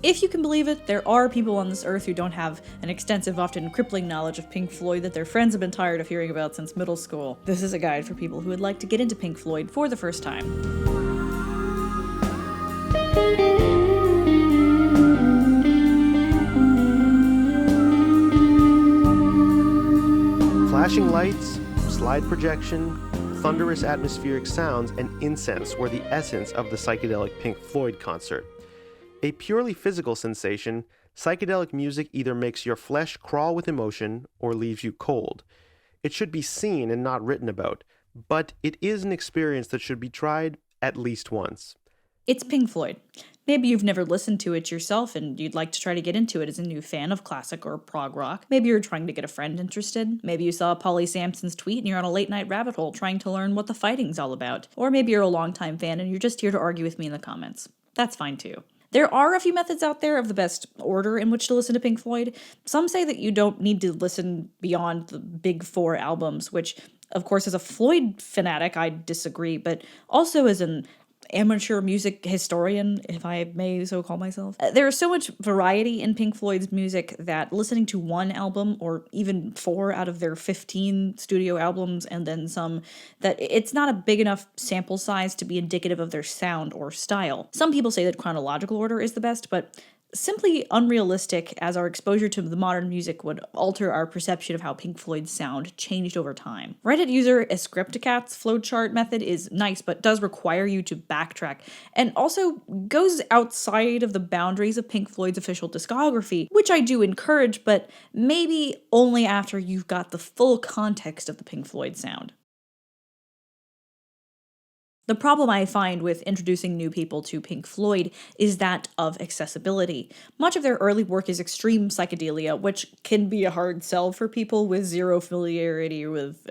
If you can believe it, there are people on this earth who don't have an extensive, often crippling knowledge of Pink Floyd that their friends have been tired of hearing about since middle school. This is a guide for people who would like to get into Pink Floyd for the first time. Flashing lights, slide projection, thunderous atmospheric sounds, and incense were the essence of the psychedelic Pink Floyd concert. A purely physical sensation, psychedelic music either makes your flesh crawl with emotion or leaves you cold. It should be seen and not written about, but it is an experience that should be tried at least once. It's Pink Floyd. Maybe you've never listened to it yourself and you'd like to try to get into it as a new fan of classic or prog rock. Maybe you're trying to get a friend interested. Maybe you saw Polly Sampson's tweet and you're on a late night rabbit hole trying to learn what the fighting's all about. Or maybe you're a longtime fan and you're just here to argue with me in the comments. That's fine too. There are a few methods out there of the best order in which to listen to Pink Floyd. Some say that you don't need to listen beyond the big four albums, which, of course, as a Floyd fanatic, I disagree, but also as an amateur music historian, if I may so call myself. There is so much variety in Pink Floyd's music that listening to one album, or even 4 out of their 15 studio albums and then some, that it's not a big enough sample size to be indicative of their sound or style. Some people say that chronological order is the best, but simply unrealistic, as our exposure to the modern music would alter our perception of how Pink Floyd's sound changed over time. Reddit user Escripticat's flowchart method is nice, but does require you to backtrack, and also goes outside of the boundaries of Pink Floyd's official discography, which I do encourage, but maybe only after you've got the full context of the Pink Floyd sound. The problem I find with introducing new people to Pink Floyd is that of accessibility. Much of their early work is extreme psychedelia, which can be a hard sell for people with zero familiarity with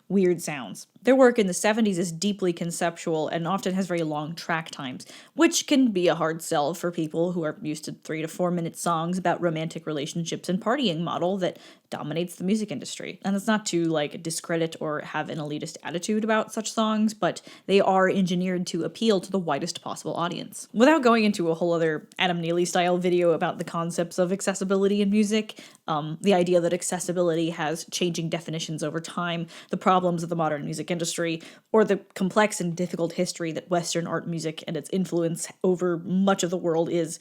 weird sounds. Their work in the 70s is deeply conceptual and often has very long track times, which can be a hard sell for people who are used to 3 to 4 minute songs about romantic relationships and partying model that dominates the music industry. And it's not to discredit or have an elitist attitude about such songs, but they are engineered to appeal to the widest possible audience. Without going into a whole other Adam Neely style video about the concepts of accessibility in music, the idea that accessibility has changing definitions over time, the problems of the modern music industry, or the complex and difficult history that Western art music and its influence over much of the world is,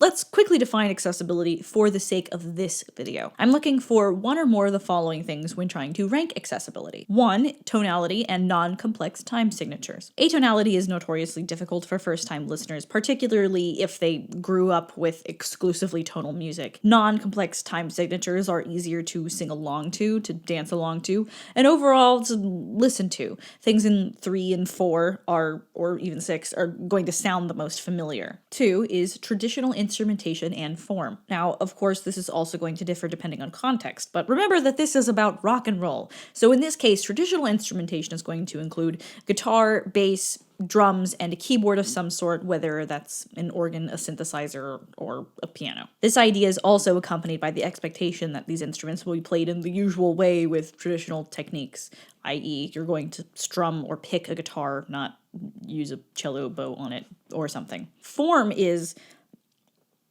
let's quickly define accessibility for the sake of this video. I'm looking for one or more of the following things when trying to rank accessibility. 1. Tonality and non-complex time signatures. Atonality is notoriously difficult for first-time listeners, particularly if they grew up with exclusively tonal music. Non-complex time signatures are easier to sing along to dance along to, and overall to listen to. Things in 3 and 4 are, or even 6, are going to sound the most familiar. 2 is traditional instrumentation and form. Now, of course, this is also going to differ depending on context, but remember that this is about rock and roll. So in this case, traditional instrumentation is going to include guitar, bass, drums, and a keyboard of some sort, whether that's an organ, a synthesizer, or a piano. This idea is also accompanied by the expectation that these instruments will be played in the usual way with traditional techniques, i.e. you're going to strum or pick a guitar, not use a cello bow on it or something. Form is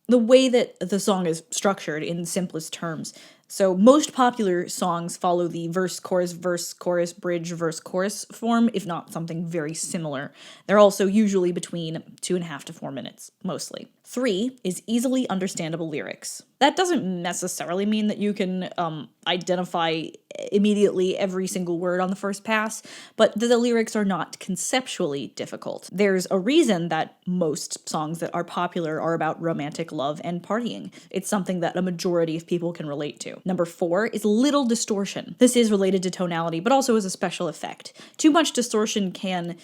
the way that the song is structured in simplest terms. So most popular songs follow the verse, chorus, bridge, verse, chorus form, if not something very similar. They're also usually between 2.5 to 4 minutes, mostly. 3 is easily understandable lyrics. That doesn't necessarily mean that you can identify immediately every single word on the first pass, but the lyrics are not conceptually difficult. There's a reason that most songs that are popular are about romantic love and partying. It's something that a majority of people can relate to. Number 4 is little distortion. This is related to tonality, but also as a special effect. Too much distortion can,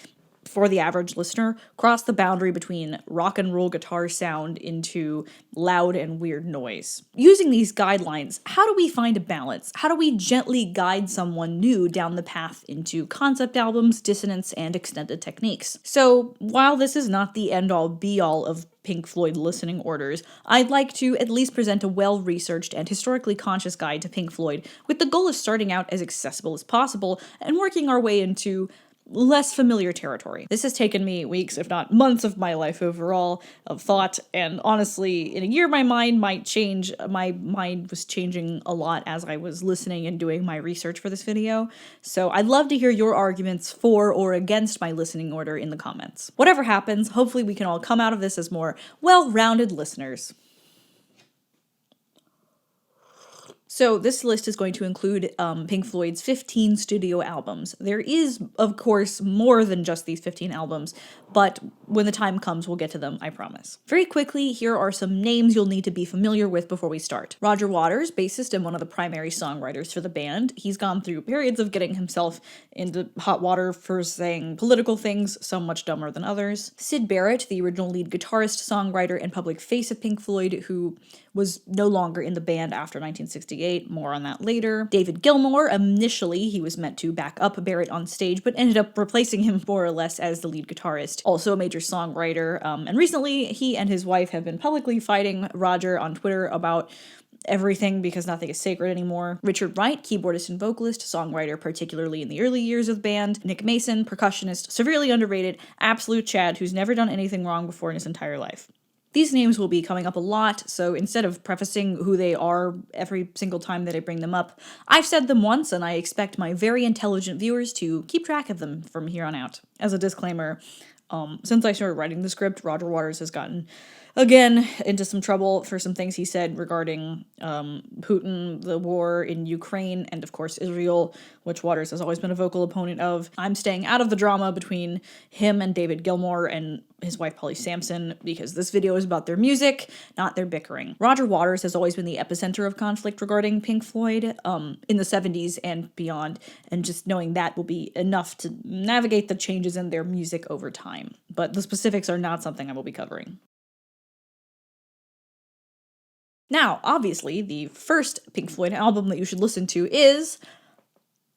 for the average listener, cross the boundary between rock and roll guitar sound into loud and weird noise. Using these guidelines, how do we find a balance? How do we gently guide someone new down the path into concept albums, dissonance, and extended techniques? So, while this is not the end-all be-all of Pink Floyd listening orders, I'd like to at least present a well-researched and historically conscious guide to Pink Floyd with the goal of starting out as accessible as possible and working our way into less familiar territory. This has taken me weeks, if not months of my life overall of thought, and honestly, in a year my mind might change. My mind was changing a lot as I was listening and doing my research for this video, so I'd love to hear your arguments for or against my listening order in the comments. Whatever happens, hopefully we can all come out of this as more well-rounded listeners. So this list is going to include Pink Floyd's 15 studio albums. There is, of course, more than just these 15 albums, but when the time comes, we'll get to them, I promise. Very quickly, here are some names you'll need to be familiar with before we start. Roger Waters, bassist and one of the primary songwriters for the band. He's gone through periods of getting himself into hot water for saying political things, some much dumber than others. Syd Barrett, the original lead guitarist, songwriter, and public face of Pink Floyd, who was no longer in the band after 1968, more on that later. David Gilmour, initially he was meant to back up Barrett on stage, but ended up replacing him more or less as the lead guitarist. Also a major songwriter, and recently he and his wife have been publicly fighting Roger on Twitter about everything because nothing is sacred anymore. Richard Wright, keyboardist and vocalist, songwriter particularly in the early years of the band. Nick Mason, percussionist, severely underrated, absolute Chad who's never done anything wrong before in his entire life. These names will be coming up a lot, so instead of prefacing who they are every single time that I bring them up, I've said them once and I expect my very intelligent viewers to keep track of them from here on out. As a disclaimer, since I started writing the script, Roger Waters has gotten, again, into some trouble for some things he said regarding Putin, the war in Ukraine, and of course Israel, which Waters has always been a vocal opponent of. I'm staying out of the drama between him and David Gilmour and his wife Polly Sampson because this video is about their music, not their bickering. Roger Waters has always been the epicenter of conflict regarding Pink Floyd in the 70s and beyond, and just knowing that will be enough to navigate the changes in their music over time. But the specifics are not something I will be covering. Now, obviously, the first Pink Floyd album that you should listen to is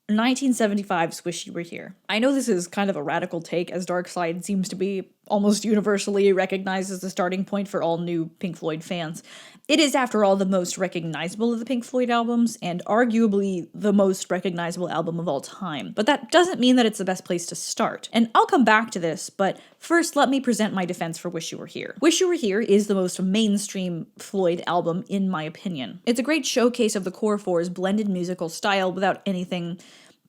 1975's Wish You Were Here. I know this is kind of a radical take, as Dark Side seems to be almost universally recognized as the starting point for all new Pink Floyd fans. It is, after all, the most recognizable of the Pink Floyd albums, and arguably the most recognizable album of all time. But that doesn't mean that it's the best place to start. And I'll come back to this, but first let me present my defense for Wish You Were Here. Wish You Were Here is the most mainstream Floyd album, in my opinion. It's a great showcase of the Core Four's blended musical style without anything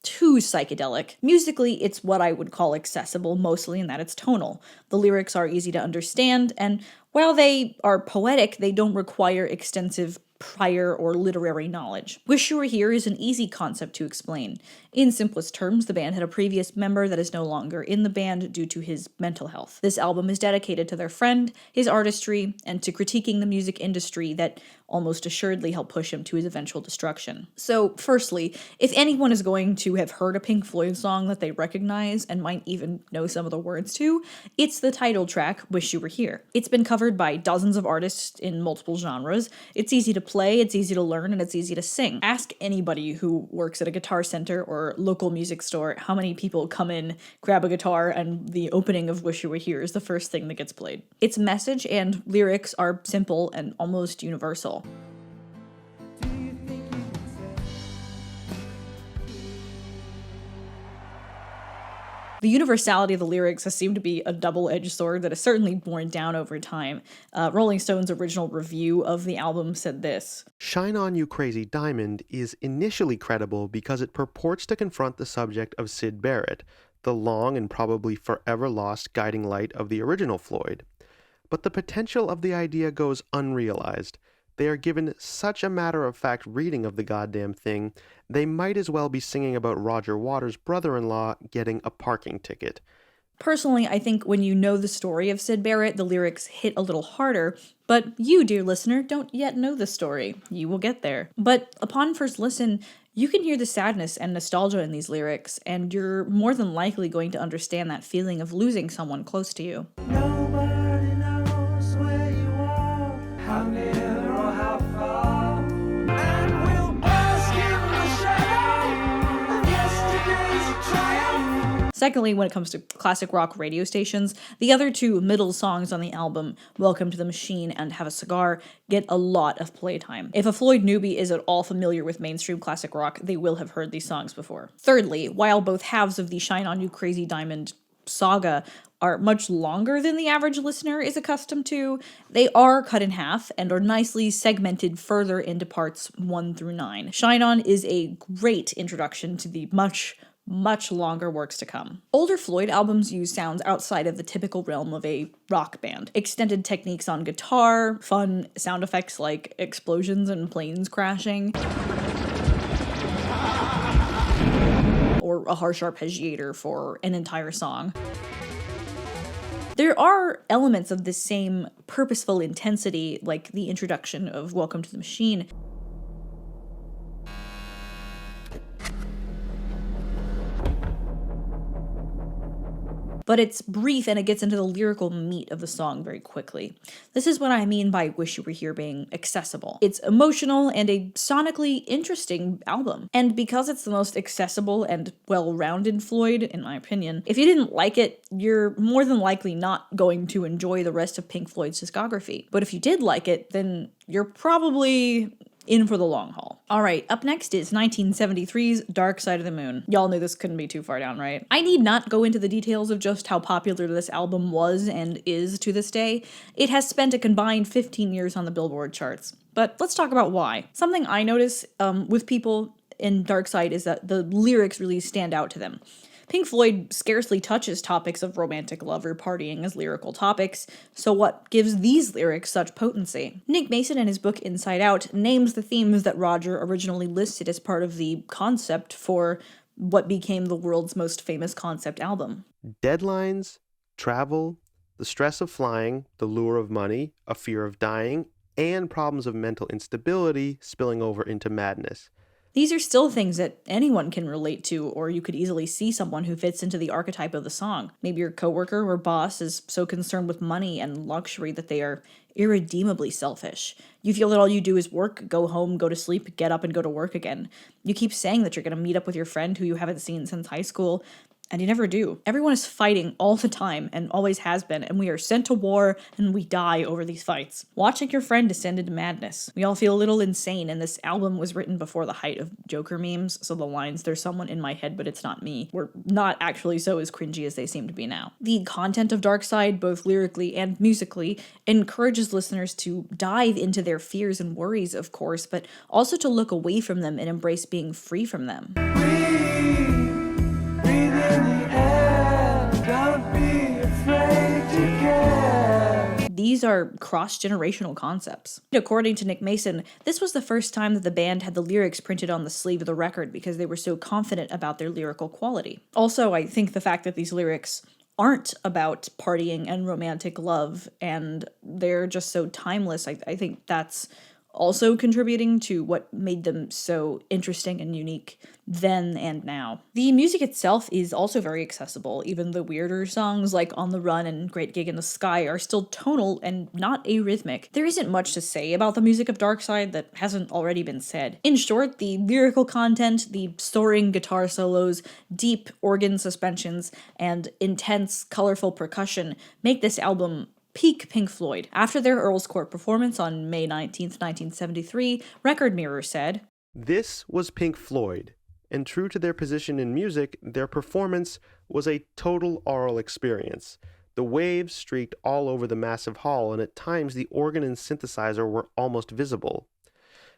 too psychedelic. Musically, it's what I would call accessible, mostly in that it's tonal. The lyrics are easy to understand, and while they are poetic, they don't require extensive prior or literary knowledge. Wish You Were Here is an easy concept to explain. In simplest terms, the band had a previous member that is no longer in the band due to his mental health. This album is dedicated to their friend, his artistry, and to critiquing the music industry that almost assuredly helped push him to his eventual destruction. So, firstly, if anyone is going to have heard a Pink Floyd song that they recognize and might even know some of the words to, it's the title track, Wish You Were Here. It's been covered by dozens of artists in multiple genres. It's easy to play, it's easy to learn, and it's easy to sing. Ask anybody who works at a guitar center or local music store how many people come in, grab a guitar, and the opening of Wish You Were Here is the first thing that gets played. Its message and lyrics are simple and almost universal. The universality of the lyrics has seemed to be a double-edged sword that has certainly worn down over time. Rolling Stone's original review of the album said this: "Shine On You Crazy Diamond is initially credible because it purports to confront the subject of Syd Barrett, the long and probably forever lost guiding light of the original Floyd. But the potential of the idea goes unrealized. They are given such a matter-of-fact reading of the goddamn thing, they might as well be singing about Roger Waters' brother-in-law getting a parking ticket." Personally, I think when you know the story of Syd Barrett, the lyrics hit a little harder, but you, dear listener, don't yet know the story. You will get there. But upon first listen, you can hear the sadness and nostalgia in these lyrics, and you're more than likely going to understand that feeling of losing someone close to you. Nobody knows where you are, how near or how far, and we'll bask in the shadow of yesterday's triumph. Secondly, when it comes to classic rock radio stations, the other two middle songs on the album, Welcome to the Machine and Have a Cigar, get a lot of playtime. If a Floyd newbie is at all familiar with mainstream classic rock, they will have heard these songs before. Thirdly, while both halves of the Shine On You Crazy Diamond saga are much longer than the average listener is accustomed to, they are cut in half and are nicely segmented further into parts 1 through 9. Shine On is a great introduction to the much longer works to come. Older Floyd albums use sounds outside of the typical realm of a rock band. Extended techniques on guitar, fun sound effects like explosions and planes crashing, or a harsh arpeggiator for an entire song. There are elements of the same purposeful intensity, like the introduction of Welcome to the Machine, but it's brief and it gets into the lyrical meat of the song very quickly. This is what I mean by Wish You Were Here being accessible. It's emotional and a sonically interesting album. And because it's the most accessible and well-rounded Floyd, in my opinion, if you didn't like it, you're more than likely not going to enjoy the rest of Pink Floyd's discography. But if you did like it, then you're probably in for the long haul. Alright, up next is 1973's Dark Side of the Moon. Y'all knew this couldn't be too far down, right? I need not go into the details of just how popular this album was and is to this day. It has spent a combined 15 years on the Billboard charts. But let's talk about why. Something I notice with people in Dark Side is that the lyrics really stand out to them. Pink Floyd scarcely touches topics of romantic love or partying as lyrical topics, so what gives these lyrics such potency? Nick Mason in his book Inside Out names the themes that Roger originally listed as part of the concept for what became the world's most famous concept album. Deadlines, travel, the stress of flying, the lure of money, a fear of dying, and problems of mental instability spilling over into madness. These are still things that anyone can relate to, or you could easily see someone who fits into the archetype of the song. Maybe your coworker or boss is so concerned with money and luxury that they are irredeemably selfish. You feel that all you do is work, go home, go to sleep, get up and go to work again. You keep saying that you're going to meet up with your friend who you haven't seen since high school, and you never do. Everyone is fighting all the time and always has been, and we are sent to war and we die over these fights. Watching your friend descend into madness. We all feel a little insane, and this album was written before the height of Joker memes, so the lines, "there's someone in my head but it's not me," were not actually so as cringy as they seem to be now. The content of Dark Side, both lyrically and musically, encourages listeners to dive into their fears and worries, of course, but also to look away from them and embrace being free from them. Breathe in the air, don't be afraid to care. These are cross-generational concepts. According to Nick Mason, this was the first time that the band had the lyrics printed on the sleeve of the record because they were so confident about their lyrical quality. Also, I think the fact that these lyrics aren't about partying and romantic love, and they're just so timeless, I think that's also contributing to what made them so interesting and unique then and now. The music itself is also very accessible. Even the weirder songs like On the Run and Great Gig in the Sky are still tonal and not arrhythmic. There isn't much to say about the music of Dark Side that hasn't already been said. In short, the lyrical content, the soaring guitar solos, deep organ suspensions, and intense, colorful percussion make this album peak Pink Floyd. After their Earl's Court performance on May 19th, 1973, Record Mirror said, This was Pink Floyd, and true to their position in music, their performance was a total aural experience. The waves streaked all over the massive hall, and at times the organ and synthesizer were almost visible.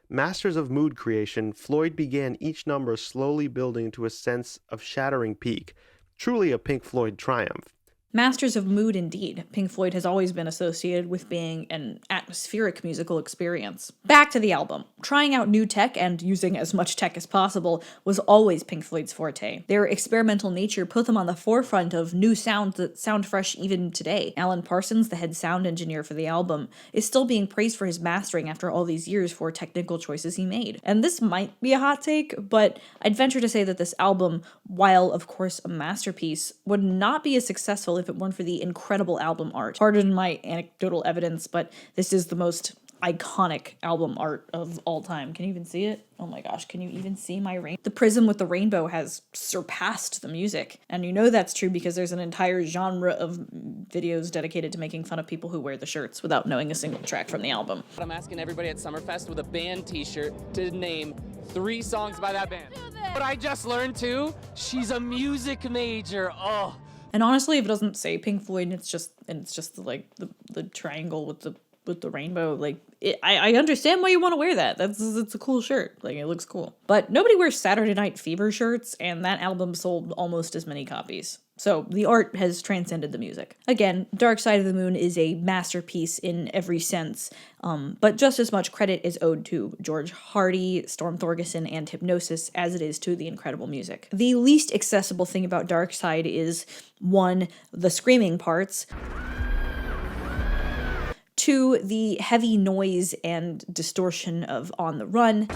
Masters of mood creation, Floyd began each number slowly building to a sense of shattering peak, truly a Pink Floyd triumph. Masters of mood indeed. Pink Floyd has always been associated with being an atmospheric musical experience. Back to the album. Trying out new tech and using as much tech as possible was always Pink Floyd's forte. Their experimental nature put them on the forefront of new sounds that sound fresh even today. Alan Parsons, the head sound engineer for the album, is still being praised for his mastering after all these years for technical choices he made. And this might be a hot take, but I'd venture to say that this album, while of course a masterpiece, would not be as successful if it weren't for the incredible album art. Pardon my anecdotal evidence, but this is the most iconic album art of all time. Can you even see it? Oh my gosh, can you even see my rain? The prism with the rainbow has surpassed the music. And you know that's true because there's an entire genre of videos dedicated to making fun of people who wear the shirts without knowing a single track from the album. I'm asking everybody at Summerfest with a band t-shirt to name 3 songs by that band. But I just learned too, she's a music major. Oh. And honestly, if it doesn't say Pink Floyd and it's just like the triangle with the rainbow, like I understand why you want to wear that. It's a cool shirt. Like, it looks cool. But nobody wears Saturday Night Fever shirts, and that album sold almost as many copies. So the art has transcended the music. Again, Dark Side of the Moon is a masterpiece in every sense, but just as much credit is owed to George Hardy, Storm Thorgerson, and Hypnosis as it is to the incredible music. The least accessible thing about Dark Side is, 1, the screaming parts, 2, the heavy noise and distortion of On the Run,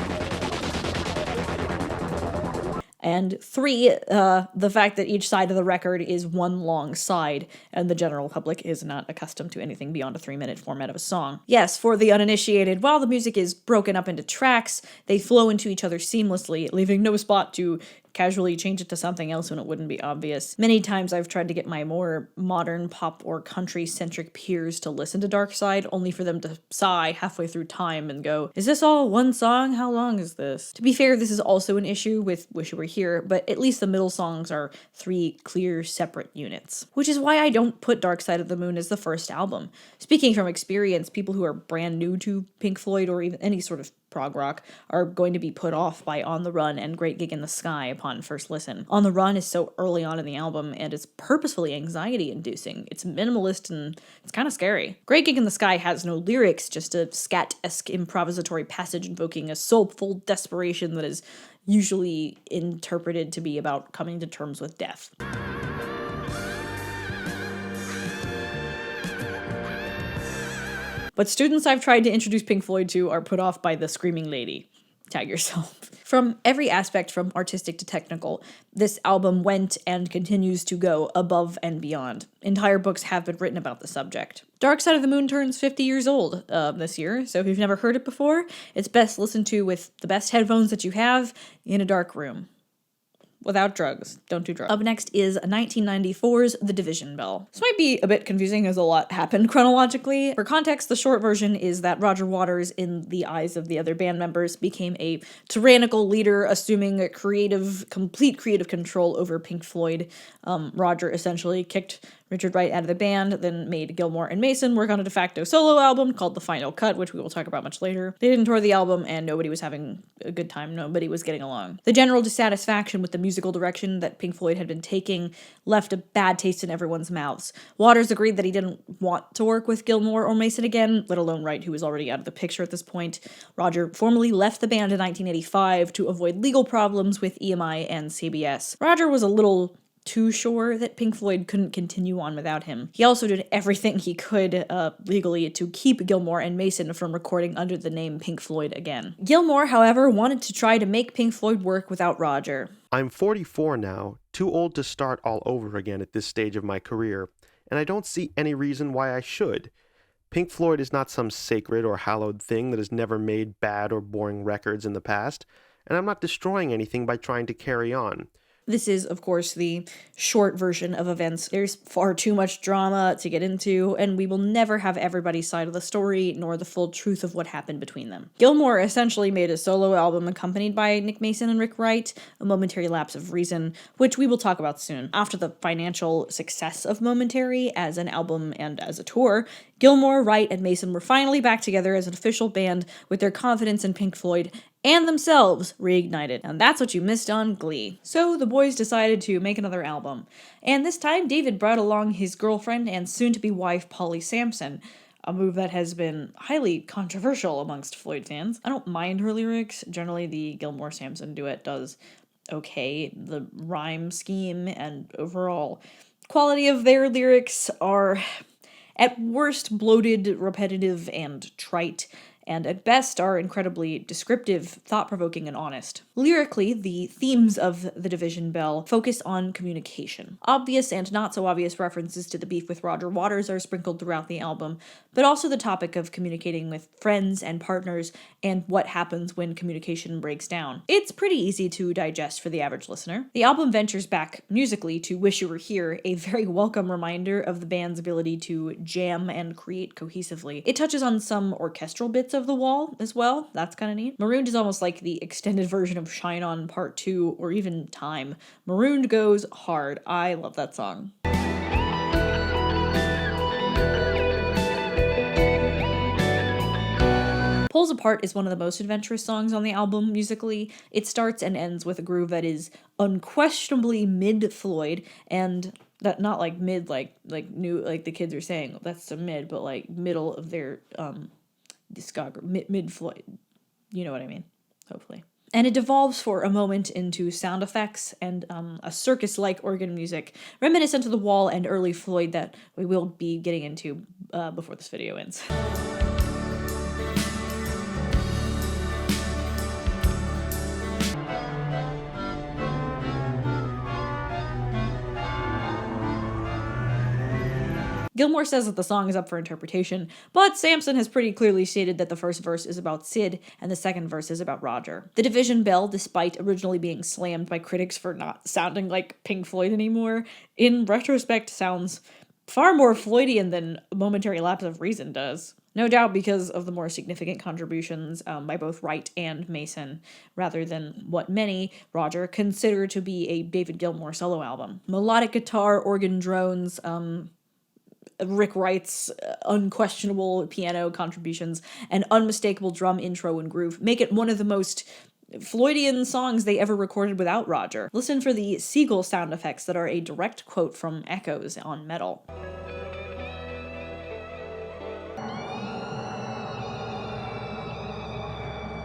and 3, the fact that each side of the record is one long side, and the general public is not accustomed to anything beyond a 3-minute format of a song. Yes, for the uninitiated, while the music is broken up into tracks, they flow into each other seamlessly, leaving no spot to casually change it to something else when it wouldn't be obvious. Many times I've tried to get my more modern pop or country-centric peers to listen to Dark Side, only for them to sigh halfway through time and go, "Is this all one song? How long is this?" To be fair, this is also an issue with Wish You Were Here, but at least the middle songs are 3 clear, separate units. Which is why I don't put Dark Side of the Moon as the first album. Speaking from experience, people who are brand new to Pink Floyd or even any sort of prog rock are going to be put off by On the Run and Great Gig in the Sky upon first listen. On the Run is so early on in the album and it's purposefully anxiety-inducing. It's minimalist and it's kind of scary. Great Gig in the Sky has no lyrics, just a scat-esque improvisatory passage invoking a soulful desperation that is usually interpreted to be about coming to terms with death. But students I've tried to introduce Pink Floyd to are put off by the screaming lady. Tag yourself. From every aspect, from artistic to technical, this album went and continues to go above and beyond. Entire books have been written about the subject. Dark Side of the Moon turns 50 years old this year, so if you've never heard it before, it's best listened to with the best headphones that you have in a dark room. Without drugs. Don't do drugs. Up next is 1994's The Division Bell. This might be a bit confusing as a lot happened chronologically. For context, the short version is that Roger Waters, in the eyes of the other band members, became a tyrannical leader, assuming a complete creative control over Pink Floyd. Roger essentially kicked Richard Wright out of the band, then made Gilmour and Mason work on a de facto solo album called The Final Cut, which we will talk about much later. They didn't tour the album, and nobody was having a good time. Nobody was getting along. The general dissatisfaction with the musical direction that Pink Floyd had been taking left a bad taste in everyone's mouths. Waters agreed that he didn't want to work with Gilmour or Mason again, let alone Wright, who was already out of the picture at this point. Roger formally left the band in 1985 to avoid legal problems with EMI and CBS. Roger was a little too sure that Pink Floyd couldn't continue on without him. He also did everything he could legally to keep Gilmour and Mason from recording under the name Pink Floyd again. Gilmour, however, wanted to try to make Pink Floyd work without Roger. I'm 44 now, too old to start all over again at this stage of my career, and I don't see any reason why I should. Pink Floyd is not some sacred or hallowed thing that has never made bad or boring records in the past, and I'm not destroying anything by trying to carry on. This is, of course, the short version of events. There's far too much drama to get into, and we will never have everybody's side of the story, nor the full truth of what happened between them. Gilmour essentially made a solo album accompanied by Nick Mason and Rick Wright, A Momentary Lapse of Reason, which we will talk about soon. After the financial success of Momentary as an album and as a tour, Gilmour, Wright, and Mason were finally back together as an official band with their confidence in Pink Floyd and themselves reignited. And that's what you missed on Glee. So the boys decided to make another album. And this time, David brought along his girlfriend and soon-to-be wife, Polly Sampson, a move that has been highly controversial amongst Floyd fans. I don't mind her lyrics. Generally, the Gilmour-Sampson duet does okay. The rhyme scheme and overall quality of their lyrics are, at worst, bloated, repetitive, and trite. and at best are incredibly descriptive, thought-provoking, and honest. Lyrically, the themes of The Division Bell focus on communication. Obvious and not so obvious references to the beef with Roger Waters are sprinkled throughout the album, but also the topic of communicating with friends and partners and what happens when communication breaks down. It's pretty easy to digest for the average listener. The album ventures back musically to Wish You Were Here, a very welcome reminder of the band's ability to jam and create cohesively. It touches on some orchestral bits of The Wall as well. That's kind of neat. Marooned is almost like the extended version of Shine On Part 2 or even Time. Marooned goes hard. I love that song. Pulls Apart is one of the most adventurous songs on the album musically. It starts and ends with a groove that is unquestionably mid-Floyd, and that not like mid like new like the kids are saying that's the mid, but like middle of their discography, mid-Floyd. You know what I mean, hopefully. And it devolves for a moment into sound effects and a circus-like organ music, reminiscent of The Wall and early Floyd that we will be getting into before this video ends. Gilmour says that the song is up for interpretation, but Sampson has pretty clearly stated that the first verse is about Sid and the second verse is about Roger. The Division Bell, despite originally being slammed by critics for not sounding like Pink Floyd anymore, in retrospect sounds far more Floydian than a momentary lapse of reason does. No doubt because of the more significant contributions by both Wright and Mason, rather than what many, Roger, consider to be a David Gilmour solo album. Melodic guitar, organ drones, Rick Wright's unquestionable piano contributions, and unmistakable drum intro and groove make it one of the most Floydian songs they ever recorded without Roger. Listen for the seagull sound effects that are a direct quote from Echoes on Metal.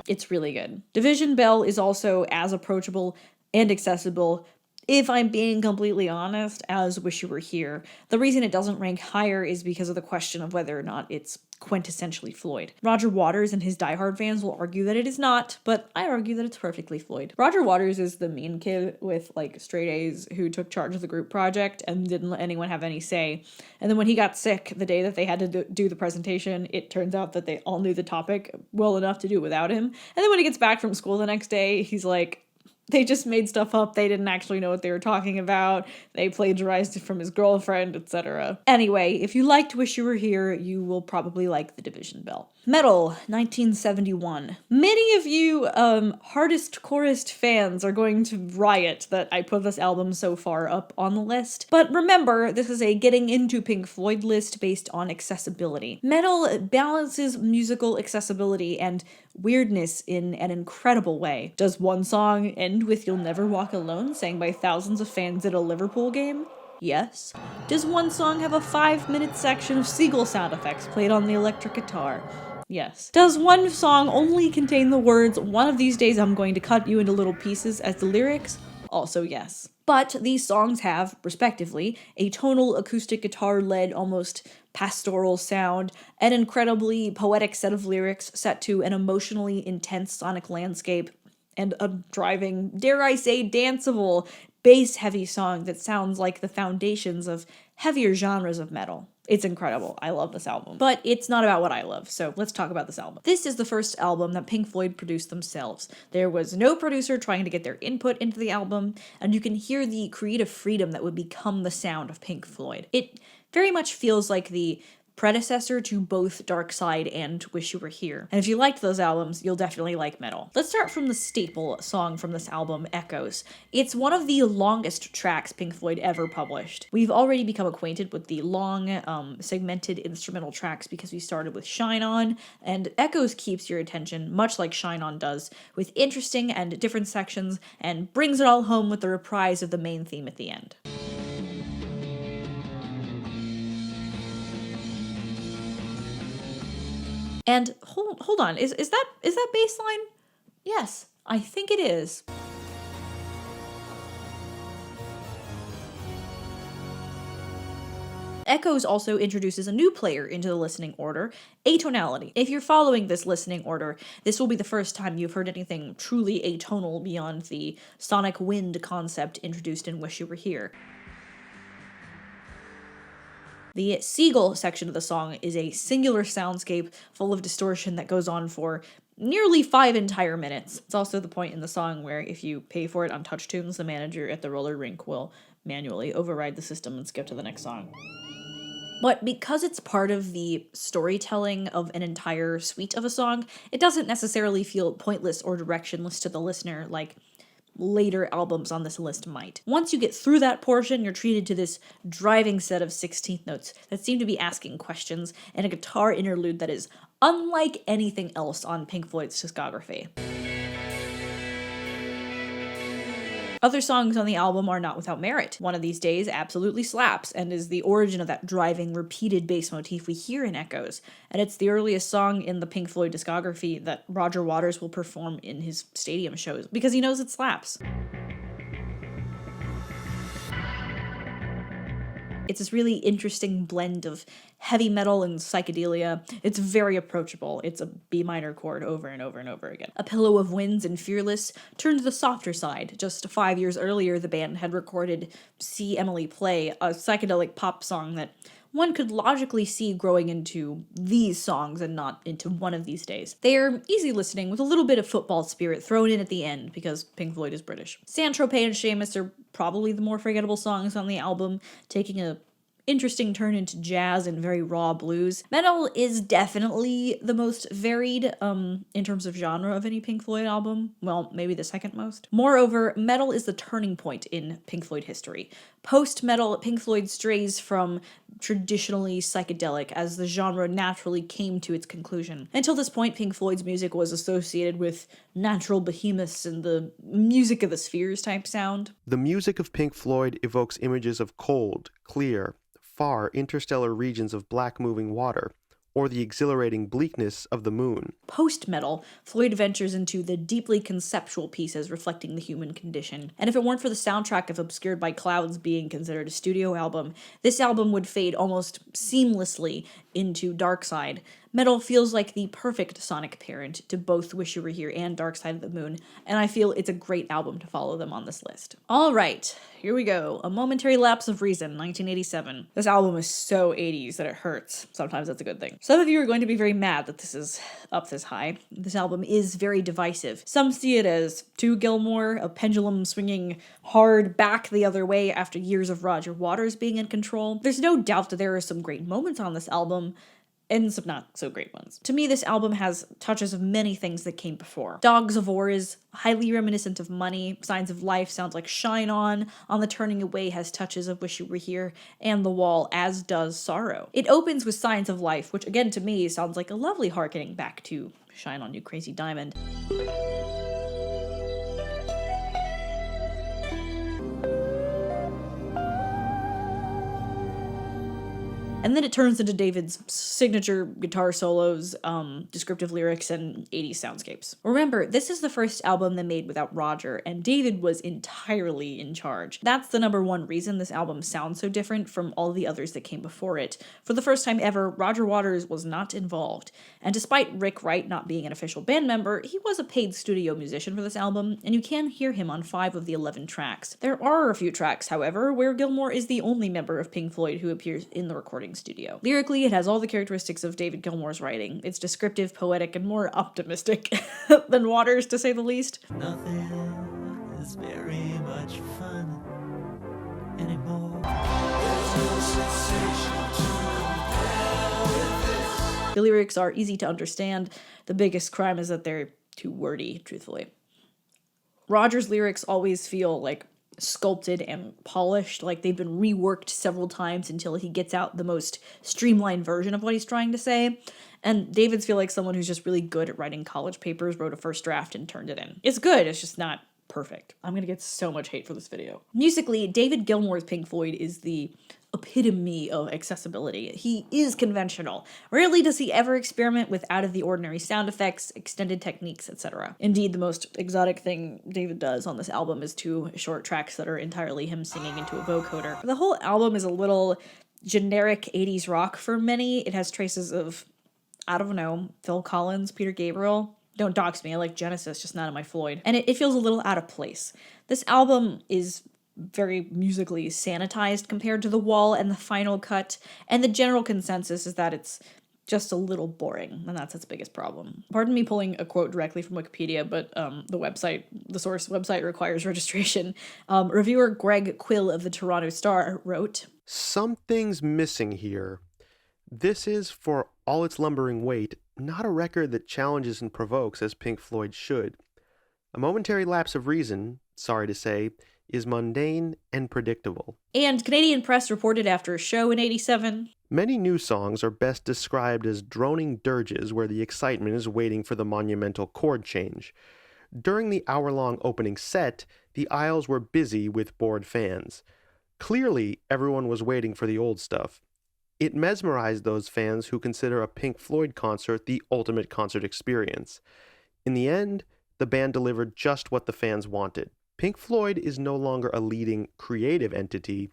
It's really good. Division Bell is also as approachable and accessible, if I'm being completely honest, as Wish You Were Here. The reason it doesn't rank higher is because of the question of whether or not it's quintessentially Floyd. Roger Waters and his diehard fans will argue that it is not, but I argue that it's perfectly Floyd. Roger Waters is the mean kid with like straight A's who took charge of the group project and didn't let anyone have any say. And then when he got sick the day that they had to do the presentation, it turns out that they all knew the topic well enough to do it without him. And then when he gets back from school the next day, he's like, they just made stuff up. They didn't actually know what they were talking about. They plagiarized it from his girlfriend, etc. Anyway, if you liked Wish You Were Here, you will probably like The Division Bell. Metal, 1971. Many of you hardest chorist fans are going to riot that I put this album so far up on the list. But remember, this is a getting into Pink Floyd list based on accessibility. Metal balances musical accessibility and weirdness in an incredible way. Does one song end with You'll Never Walk Alone, sang by thousands of fans at a Liverpool game? Yes. Does one song have a 5-minute section of seagull sound effects played on the electric guitar? Yes. Does one song only contain the words, "One of these days I'm going to cut you into little pieces" as the lyrics? Also yes. But these songs have, respectively, a tonal acoustic guitar-led, almost pastoral sound, an incredibly poetic set of lyrics set to an emotionally intense sonic landscape, and a driving, dare I say, danceable, bass-heavy song that sounds like the foundations of heavier genres of metal. It's incredible. I love this album. But it's not about what I love, so let's talk about this album. This is the first album that Pink Floyd produced themselves. There was no producer trying to get their input into the album, and you can hear the creative freedom that would become the sound of Pink Floyd. It very much feels like the predecessor to both Dark Side and Wish You Were Here. And if you liked those albums, you'll definitely like Metal. Let's start from the staple song from this album, Echoes. It's one of the longest tracks Pink Floyd ever published. We've already become acquainted with the long, segmented instrumental tracks because we started with Shine On, and Echoes keeps your attention, much like Shine On does, with interesting and different sections, and brings it all home with the reprise of the main theme at the end. And hold on, is that bass line? Yes, I think it is. Echoes also introduces a new player into the listening order, atonality. If you're following this listening order, this will be the first time you've heard anything truly atonal beyond the sonic wind concept introduced in Wish You Were Here. The Seagull section of the song is a singular soundscape full of distortion that goes on for nearly 5 entire minutes. It's also the point in the song where if you pay for it on TouchTunes, the manager at the roller rink will manually override the system and skip to the next song. But because it's part of the storytelling of an entire suite of a song, it doesn't necessarily feel pointless or directionless to the listener like later albums on this list might. Once you get through that portion, you're treated to this driving set of 16th notes that seem to be asking questions and a guitar interlude that is unlike anything else on Pink Floyd's discography. Other songs on the album are not without merit. One of These Days absolutely slaps and is the origin of that driving, repeated bass motif we hear in Echoes, and it's the earliest song in the Pink Floyd discography that Roger Waters will perform in his stadium shows because he knows it slaps. It's this really interesting blend of heavy metal and psychedelia. It's very approachable. It's a B minor chord over and over and over again. A Pillow of Winds and Fearless turned to the softer side. Just 5 years earlier, the band had recorded See Emily Play, a psychedelic pop song that one could logically see growing into these songs and not into One of These Days. They're easy listening with a little bit of football spirit thrown in at the end because Pink Floyd is British. Saint-Tropez and Seamus are probably the more forgettable songs on the album, taking a interesting turn into jazz and very raw blues. Metal is definitely the most varied in terms of genre of any Pink Floyd album. Well, maybe the second most. Moreover, metal is the turning point in Pink Floyd history. Post-metal, Pink Floyd strays from traditionally psychedelic as the genre naturally came to its conclusion. Until this point, Pink Floyd's music was associated with natural behemoths and the music of the spheres type sound. The music of Pink Floyd evokes images of cold, clear, far interstellar regions of black moving water, or the exhilarating bleakness of the moon. Post-metal, Floyd ventures into the deeply conceptual pieces reflecting the human condition. And if it weren't for the soundtrack of Obscured by Clouds being considered a studio album, this album would fade almost seamlessly into Dark Side. Metal feels like the perfect sonic parent to both Wish You Were Here and Dark Side of the Moon, and I feel it's a great album to follow them on this list. Alright, here we go. A Momentary Lapse of Reason, 1987. This album is so 80s that it hurts. Sometimes that's a good thing. Some of you are going to be very mad that this is up this high. This album is very divisive. Some see it as too Gilmore, a pendulum swinging hard back the other way after years of Roger Waters being in control. There's no doubt that there are some great moments on this album, and some not so great ones. To me, this album has touches of many things that came before. Dogs of War is highly reminiscent of Money, Signs of Life sounds like Shine On the Turning Away has touches of Wish You Were Here, and The Wall, as does Sorrow. It opens with Signs of Life, which again to me sounds like a lovely harkening back to Shine On You Crazy Diamond. And then it turns into David's signature guitar solos, descriptive lyrics, and 80s soundscapes. Remember, this is the first album they made without Roger, and David was entirely in charge. That's the number one reason this album sounds so different from all the others that came before it. For the first time ever, Roger Waters was not involved. And despite Rick Wright not being an official band member, he was a paid studio musician for this album, and you can hear him on 5 of the 11 tracks. There are a few tracks, however, where Gilmour is the only member of Pink Floyd who appears in the recording studio. Lyrically, it has all the characteristics of David Gilmour's writing. It's descriptive, poetic, and more optimistic than Waters, to say the least. Nothing is very much fun anymore. The lyrics are easy to understand. The biggest crime is that they're too wordy, truthfully. Roger's lyrics always feel like sculpted and polished, like they've been reworked several times until he gets out the most streamlined version of what he's trying to say. And David's feel like someone who's just really good at writing college papers, wrote a first draft and turned it in. It's good, it's just not perfect. I'm gonna get so much hate for this video. Musically, David Gilmour's Pink Floyd is the epitome of accessibility. He is conventional. Rarely does he ever experiment with out-of-the-ordinary sound effects, extended techniques, etc. Indeed, the most exotic thing David does on this album is 2 short tracks that are entirely him singing into a vocoder. The whole album is a little generic 80s rock for many. It has traces of, I don't know, Phil Collins, Peter Gabriel. Don't dox me, I like Genesis, just not in my Floyd. And it feels a little out of place. This album is very musically sanitized compared to The Wall and the Final Cut, and the general consensus is that it's just a little boring, and that's its biggest problem. Pardon me pulling a quote directly from Wikipedia, but the source website requires registration. Reviewer Greg Quill of the Toronto Star wrote, "Something's missing here. This is, for all its lumbering weight, not a record that challenges and provokes as Pink Floyd should. A momentary lapse of reason, sorry to say, is mundane and predictable." And Canadian press reported after a show in 87, "Many new songs are best described as droning dirges where the excitement is waiting for the monumental chord change. During the hour-long opening set, the aisles were busy with bored fans. Clearly, everyone was waiting for the old stuff. It mesmerized those fans who consider a Pink Floyd concert the ultimate concert experience. In the end, the band delivered just what the fans wanted. Pink Floyd is no longer a leading creative entity,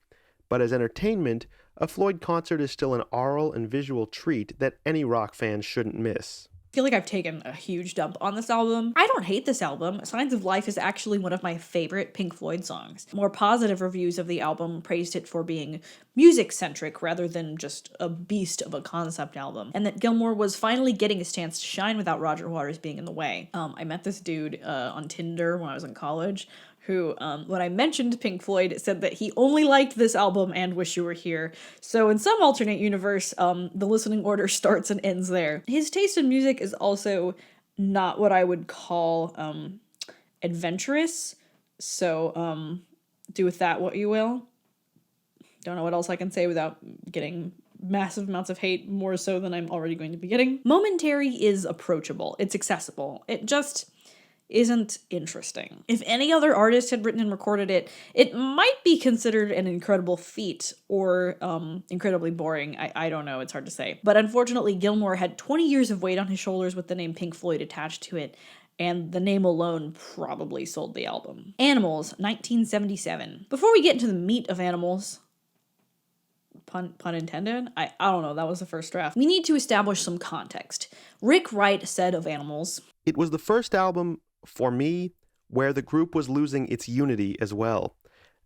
but as entertainment, a Floyd concert is still an aural and visual treat that any rock fan shouldn't miss." I feel like I've taken a huge dump on this album. I don't hate this album. Signs of Life is actually one of my favorite Pink Floyd songs. More positive reviews of the album praised it for being music-centric rather than just a beast of a concept album, and that Gilmour was finally getting his chance to shine without Roger Waters being in the way. I met this dude on Tinder when I was in college, who, when I mentioned Pink Floyd, said that he only liked this album and Wish You Were Here. So in some alternate universe, the listening order starts and ends there. His taste in music is also not what I would call adventurous, so do with that what you will. Don't know what else I can say without getting massive amounts of hate, more so than I'm already going to be getting. Momentary is approachable. It's accessible. It just isn't interesting. If any other artist had written and recorded it, it might be considered an incredible feat or incredibly boring. I don't know, it's hard to say. But unfortunately, Gilmour had 20 years of weight on his shoulders with the name Pink Floyd attached to it, and the name alone probably sold the album. Animals, 1977. Before we get into the meat of Animals, pun intended? I don't know, that was the first draft. We need to establish some context. Rick Wright said of Animals, "It was the first album, for me, where the group was losing its unity as well.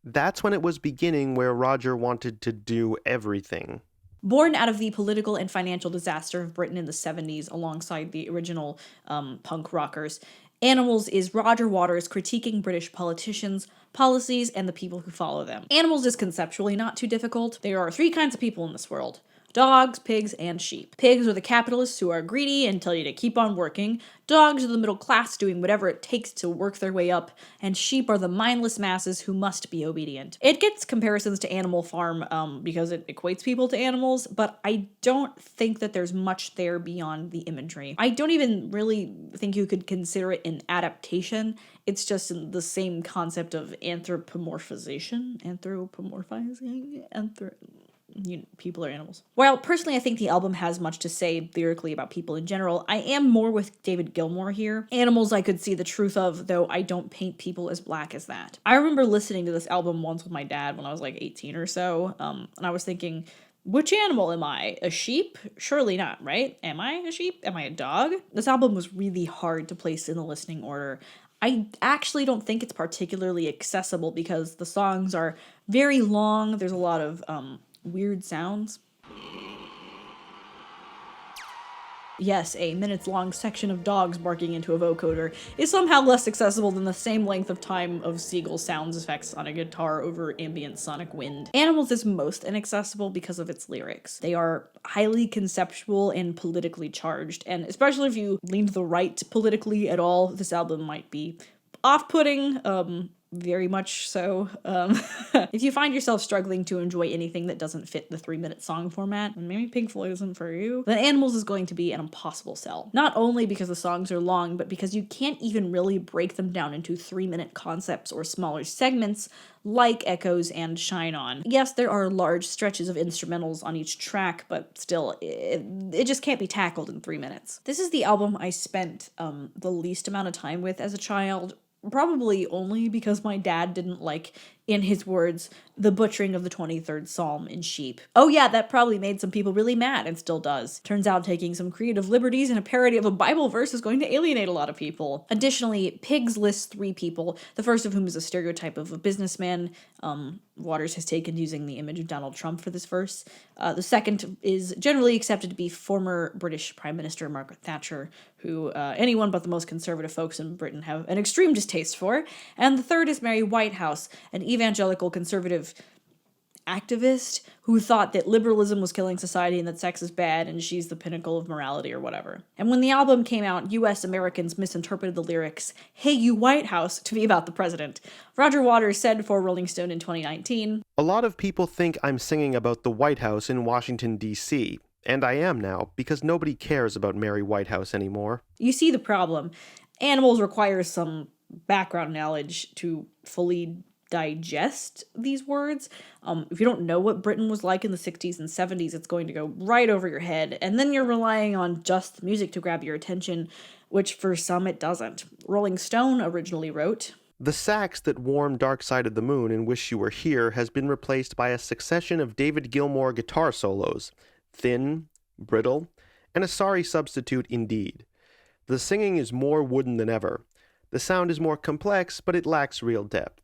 That's when it was beginning where Roger wanted to do everything." Born out of the political and financial disaster of Britain in the 70s alongside the original punk rockers, Animals is Roger Waters critiquing British politicians, policies, and the people who follow them. Animals is conceptually not too difficult. There are three kinds of people in this world: dogs, pigs, and sheep. Pigs are the capitalists who are greedy and tell you to keep on working. Dogs are the middle class doing whatever it takes to work their way up. And sheep are the mindless masses who must be obedient. It gets comparisons to Animal Farm because it equates people to animals, but I don't think that there's much there beyond the imagery. I don't even really think you could consider it an adaptation. It's just the same concept of anthropomorphizing. People are animals. While personally I think the album has much to say lyrically about people in general, I am more with David Gilmour here. Animals I could see the truth of, though I don't paint people as black as that. I remember listening to this album once with my dad when I was like 18 or so, and I was thinking, which animal am I? A sheep? Surely not, right? Am I a sheep? Am I a dog? This album was really hard to place in the listening order. I actually don't think it's particularly accessible because the songs are very long. There's a lot of weird sounds. Yes, a minutes-long section of dogs barking into a vocoder is somehow less accessible than the same length of time of seagull sounds effects on a guitar over ambient sonic wind. Animals is most inaccessible because of its lyrics. They are highly conceptual and politically charged, and especially if you lean to the right politically at all, this album might be off-putting, very much so. If you find yourself struggling to enjoy anything that doesn't fit the 3-minute song format, and maybe Pink Floyd isn't for you, then Animals is going to be an impossible sell. Not only because the songs are long, but because you can't even really break them down into 3-minute concepts or smaller segments like Echoes and Shine On. Yes, there are large stretches of instrumentals on each track, but still, it just can't be tackled in 3 minutes. This is the album I spent the least amount of time with as a child, probably only because my dad didn't like, in his words, the butchering of the 23rd Psalm in sheep. Oh yeah, that probably made some people really mad and still does. Turns out taking some creative liberties in a parody of a Bible verse is going to alienate a lot of people. Additionally, Pigs lists 3 people, the first of whom is a stereotype of a businessman. Waters has taken using the image of Donald Trump for this verse. The second is generally accepted to be former British Prime Minister Margaret Thatcher, who anyone but the most conservative folks in Britain have an extreme distaste for. And the third is Mary Whitehouse, an evangelical conservative activist who thought that liberalism was killing society and that sex is bad and she's the pinnacle of morality or whatever. And when the album came out, US Americans misinterpreted the lyrics, "Hey you Whitehouse," to be about the president. Roger Waters said for Rolling Stone in 2019, "A lot of people think I'm singing about the White House in Washington, D.C., and I am now, because nobody cares about Mary Whitehouse anymore." You see the problem. Animals require some background knowledge to fully digest these words. If you don't know what Britain was like in the 60s and 70s, it's going to go right over your head, and then you're relying on just the music to grab your attention, which for some it doesn't. Rolling Stone originally wrote, "The sax that warm Dark Side of the Moon and Wish You Were Here has been replaced by a succession of David Gilmour guitar solos, thin, brittle, and a sorry substitute indeed. The singing is more wooden than ever. The sound is more complex, but it lacks real depth."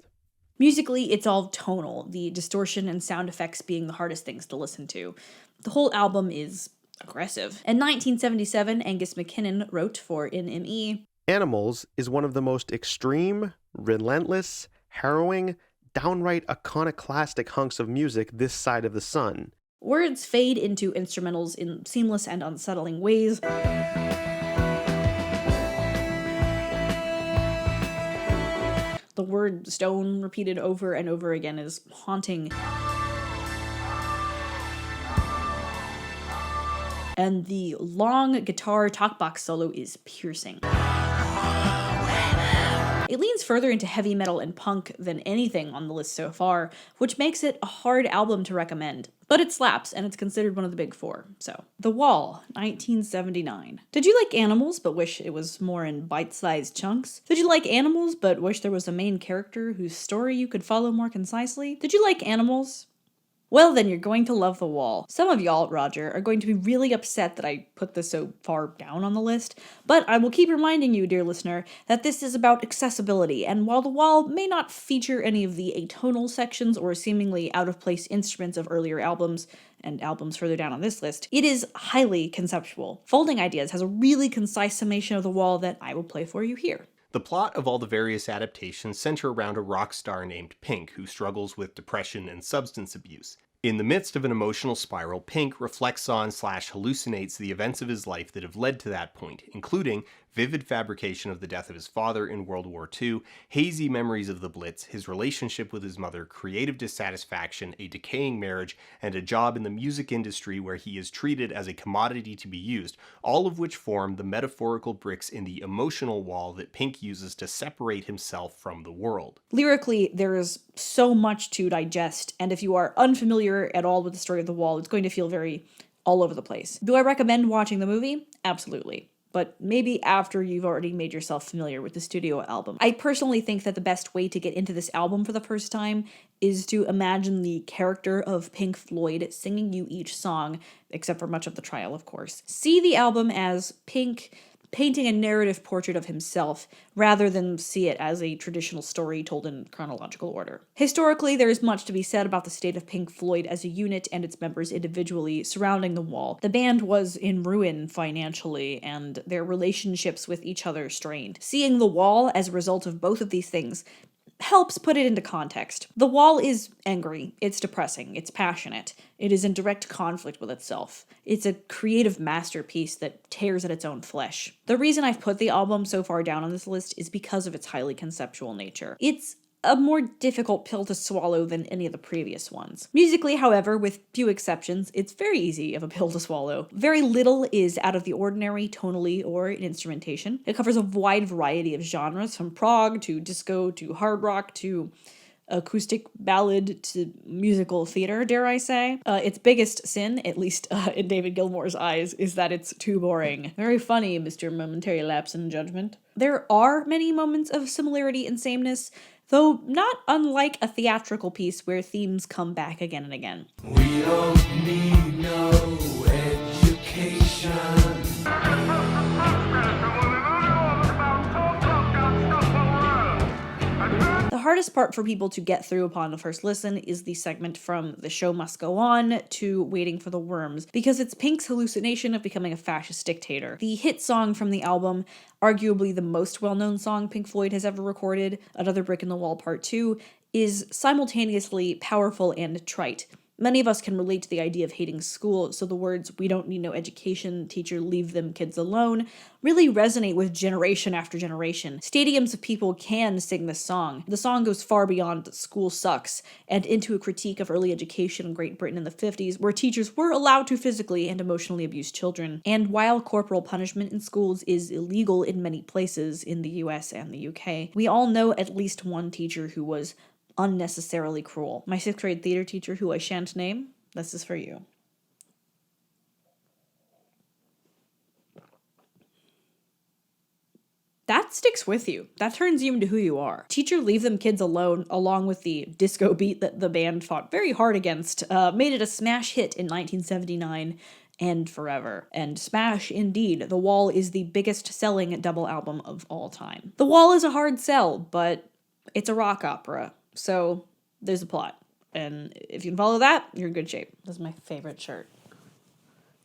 Musically, it's all tonal, the distortion and sound effects being the hardest things to listen to. The whole album is aggressive. In 1977, Angus MacKinnon wrote for NME, "Animals is one of the most extreme, relentless, harrowing, downright iconoclastic hunks of music this side of the sun. Words fade into instrumentals in seamless and unsettling ways. The word stone repeated over and over again is haunting. And the long guitar talkbox solo is piercing. It leans further into heavy metal and punk than anything on the list so far, which makes it a hard album to recommend. But it slaps, and it's considered one of the big 4. So, The Wall, 1979. Did you like Animals but wish it was more in bite-sized chunks? Did you like Animals but wish there was a main character whose story you could follow more concisely? Did you like Animals? Well, then you're going to love The Wall. Some of y'all, Roger, are going to be really upset that I put this so far down on the list, but I will keep reminding you, dear listener, that this is about accessibility, and while The Wall may not feature any of the atonal sections or seemingly out-of-place instruments of earlier albums, and albums further down on this list, it is highly conceptual. Folding Ideas has a really concise summation of The Wall that I will play for you here. The plot of all the various adaptations center around a rock star named Pink who struggles with depression and substance abuse. In the midst of an emotional spiral, Pink reflects on / hallucinates the events of his life that have led to that point, including vivid fabrication of the death of his father in World War II, hazy memories of the Blitz, his relationship with his mother, creative dissatisfaction, a decaying marriage, and a job in the music industry where he is treated as a commodity to be used, all of which form the metaphorical bricks in the emotional wall that Pink uses to separate himself from the world. Lyrically, there is so much to digest, and if you are unfamiliar at all with the story of The Wall, it's going to feel very all over the place. Do I recommend watching the movie? Absolutely. But maybe after you've already made yourself familiar with the studio album. I personally think that the best way to get into this album for the first time is to imagine the character of Pink Floyd singing you each song, except for much of the trial, of course. See the album as Pink painting a narrative portrait of himself, rather than see it as a traditional story told in chronological order. Historically, there is much to be said about the state of Pink Floyd as a unit and its members individually surrounding The Wall. The band was in ruin financially, and their relationships with each other strained. Seeing The Wall as a result of both of these things helps put it into context. The Wall is angry, it's depressing, it's passionate, it is in direct conflict with itself. It's a creative masterpiece that tears at its own flesh. The reason I've put the album so far down on this list is because of its highly conceptual nature. It's a more difficult pill to swallow than any of the previous ones. Musically, however, with few exceptions, it's very easy of a pill to swallow. Very little is out of the ordinary tonally or in instrumentation. It covers a wide variety of genres, from prog to disco to hard rock to acoustic ballad to musical theater, dare I say. Its biggest sin, at least in David Gilmour's eyes, is that it's too boring. Very funny, Mr. Momentary Lapse in Judgment. There are many moments of similarity and sameness, though not unlike a theatrical piece where themes come back again and again. We don't need no education. The hardest part for people to get through upon the first listen is the segment from The Show Must Go On to Waiting for the Worms, because it's Pink's hallucination of becoming a fascist dictator. The hit song from the album, arguably the most well-known song Pink Floyd has ever recorded, Another Brick in the Wall Part 2, is simultaneously powerful and trite. Many of us can relate to the idea of hating school, so the words, "we don't need no education, teacher, leave them kids alone," really resonate with generation after generation. Stadiums of people can sing this song. The song goes far beyond "school sucks" and into a critique of early education in Great Britain in the 50s, where teachers were allowed to physically and emotionally abuse children. And while corporal punishment in schools is illegal in many places in the US and the UK, we all know at least one teacher who was unnecessarily cruel. My 6th grade theater teacher, who I shan't name, this is for you. That sticks with you. That turns you into who you are. Teacher, leave them kids alone, along with the disco beat that the band fought very hard against, made it a smash hit in 1979 and forever. And smash indeed. The Wall is the biggest selling double album of all time. The Wall is a hard sell, but it's a rock opera. So there's a plot. And if you can follow that, you're in good shape. This is my favorite shirt.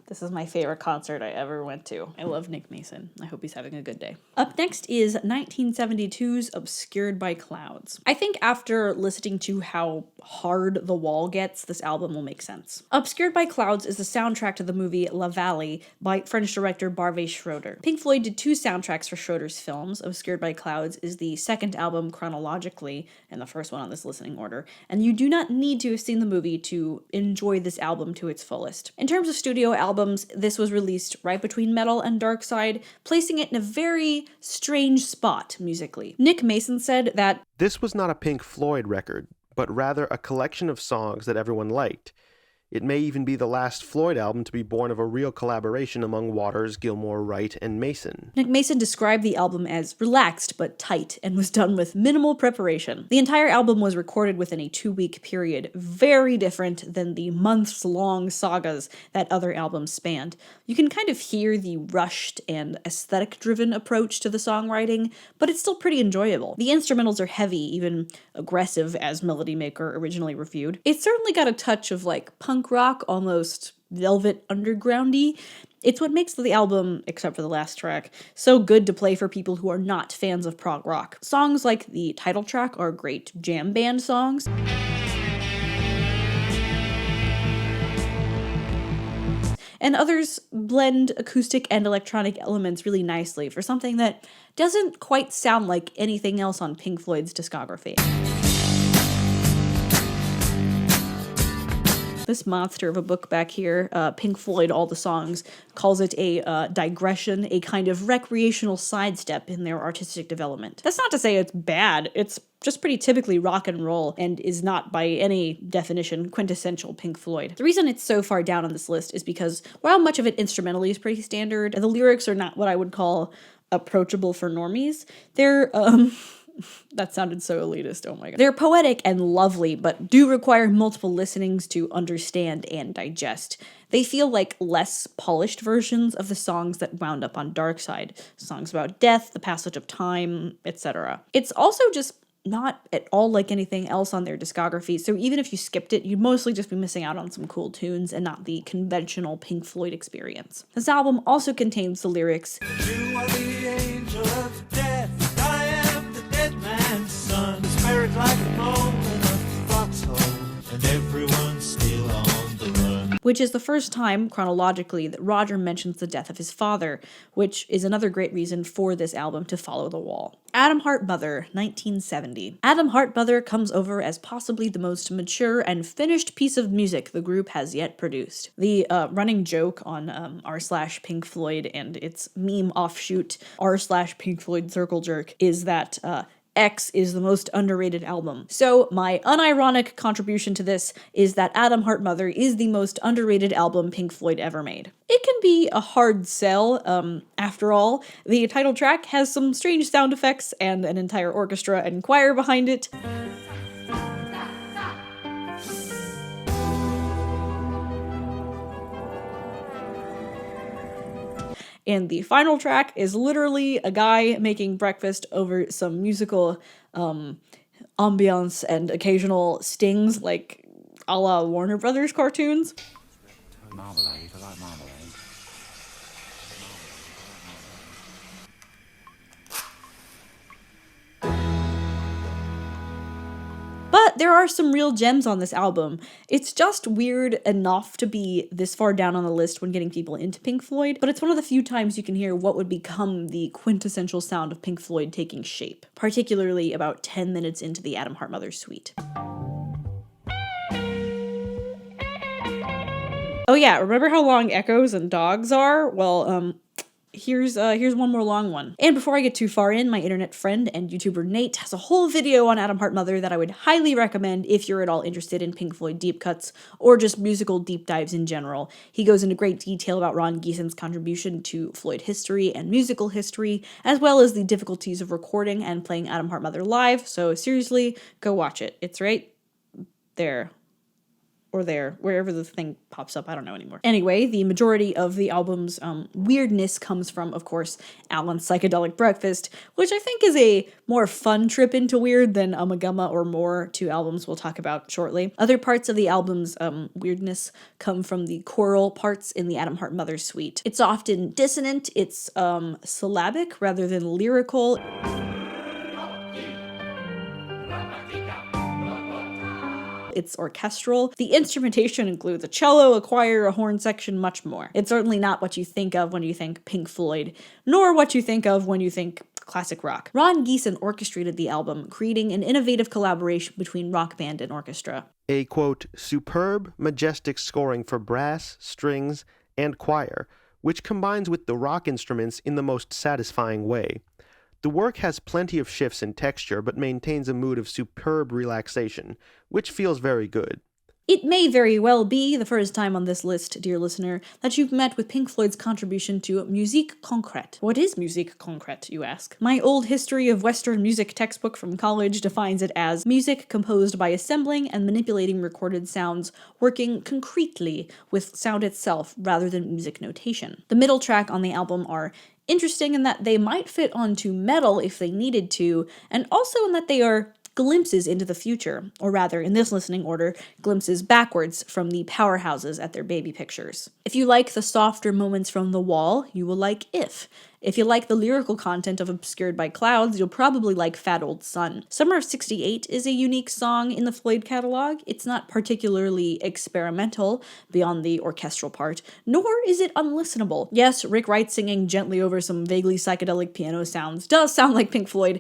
This is my favorite concert I ever went to. I love Nick Mason. I hope he's having a good day. Up next is 1972's Obscured by Clouds. I think after listening to how hard The Wall gets, this album will make sense. Obscured by Clouds is the soundtrack to the movie La Vallée by French director Barvé Schroeder. Pink Floyd did 2 soundtracks for Schroeder's films. Obscured by Clouds is the second album chronologically, and the first one on this listening order, and you do not need to have seen the movie to enjoy this album to its fullest. In terms of studio albums, this was released right between Metal and Dark Side, placing it in a very strange spot musically. Nick Mason said that This was not a Pink Floyd record, but rather a collection of songs that everyone liked. It may even be the last Floyd album to be born of a real collaboration among Waters, Gilmour, Wright, and Mason. Nick Mason described the album as relaxed but tight and was done with minimal preparation. The entire album was recorded within a 2-week period, very different than the months-long sagas that other albums spanned. You can kind of hear the rushed and aesthetic-driven approach to the songwriting, but it's still pretty enjoyable. The instrumentals are heavy, even aggressive, as Melody Maker originally reviewed. It's certainly got a touch of punk rock, almost Velvet Undergroundy. It's what makes the album, except for the last track, so good to play for people who are not fans of prog rock. Songs like the title track are great jam band songs. And others blend acoustic and electronic elements really nicely for something that doesn't quite sound like anything else on Pink Floyd's discography. This monster of a book back here, Pink Floyd, All the Songs, calls it a digression, a kind of recreational sidestep in their artistic development. That's not to say it's bad, it's just pretty typically rock and roll and is not by any definition quintessential Pink Floyd. The reason it's so far down on this list is because while much of it instrumentally is pretty standard, and the lyrics are not what I would call approachable for normies, they're, that sounded so elitist, oh my god. They're poetic and lovely, but do require multiple listenings to understand and digest. They feel like less polished versions of the songs that wound up on Dark Side. Songs about death, the passage of time, etc. It's also just not at all like anything else on their discography, so even if you skipped it, you'd mostly just be missing out on some cool tunes and not the conventional Pink Floyd experience. This album also contains the lyrics, You are the angel of death. I am the dead man's son. Buried like a mole in a foxhole, and everyone's still on the run. which is the first time, chronologically, that Roger mentions the death of his father, which is another great reason for this album to follow The Wall. Adam Hart-Mother, 1970. Adam Hart-Mother comes over as possibly the most mature and finished piece of music the group has yet produced. The running joke on r/Pink Floyd and its meme offshoot r/Pink Floyd Circle Jerk is that X is the most underrated album. So my unironic contribution to this is that Atom Heart Mother is the most underrated album Pink Floyd ever made. It can be a hard sell, after all. The title track has some strange sound effects and an entire orchestra and choir behind it. And the final track is literally a guy making breakfast over some musical ambiance and occasional stings, like a la Warner Brothers cartoons. Marmalade, I like marmalade. But there are some real gems on this album. It's just weird enough to be this far down on the list when getting people into Pink Floyd, but it's one of the few times you can hear what would become the quintessential sound of Pink Floyd taking shape, particularly about 10 minutes into the Atom Heart Mother suite. Oh yeah, remember how long echoes and dogs are? Well, here's one more long one. And before I get too far in, my internet friend and YouTuber Nate has a whole video on Atom Heart Mother that I would highly recommend if you're at all interested in Pink Floyd deep cuts or just musical deep dives in general. He goes into great detail about Ron Geeson's contribution to Floyd history and musical history, as well as the difficulties of recording and playing Atom Heart Mother live, so seriously, go watch it. It's right there. Or there, wherever the thing pops up, I don't know anymore. Anyway, the majority of the album's weirdness comes from, of course, Alan's Psychedelic Breakfast, which I think is a more fun trip into weird than Ummagumma or More, two albums we'll talk about shortly. Other parts of the album's weirdness come from the choral parts in the Atom Heart Mother suite. It's often dissonant, it's syllabic rather than lyrical. It's orchestral. The instrumentation includes a cello, a choir, a horn section, much more. It's certainly not what you think of when you think Pink Floyd, nor what you think of when you think classic rock. Ron Geeson orchestrated the album, creating an innovative collaboration between rock band and orchestra. A, quote, superb, majestic scoring for brass, strings, and choir, which combines with the rock instruments in the most satisfying way. The work has plenty of shifts in texture, but maintains a mood of superb relaxation, which feels very good. It may very well be the first time on this list, dear listener, that you've met with Pink Floyd's contribution to musique concrète. What is musique concrète, you ask? My old history of Western music textbook from college defines it as music composed by assembling and manipulating recorded sounds, working concretely with sound itself rather than music notation. The middle track on the album are interesting in that they might fit onto metal if they needed to, and also in that they are glimpses into the future, or rather, in this listening order, glimpses backwards from the powerhouses at their baby pictures. If you like the softer moments from The Wall, you will like If. If you like the lyrical content of Obscured by Clouds, you'll probably like Fat Old Sun. Summer of '68 is a unique song in the Floyd catalog. It's not particularly experimental beyond the orchestral part, nor is it unlistenable. Yes, Rick Wright singing gently over some vaguely psychedelic piano sounds does sound like Pink Floyd,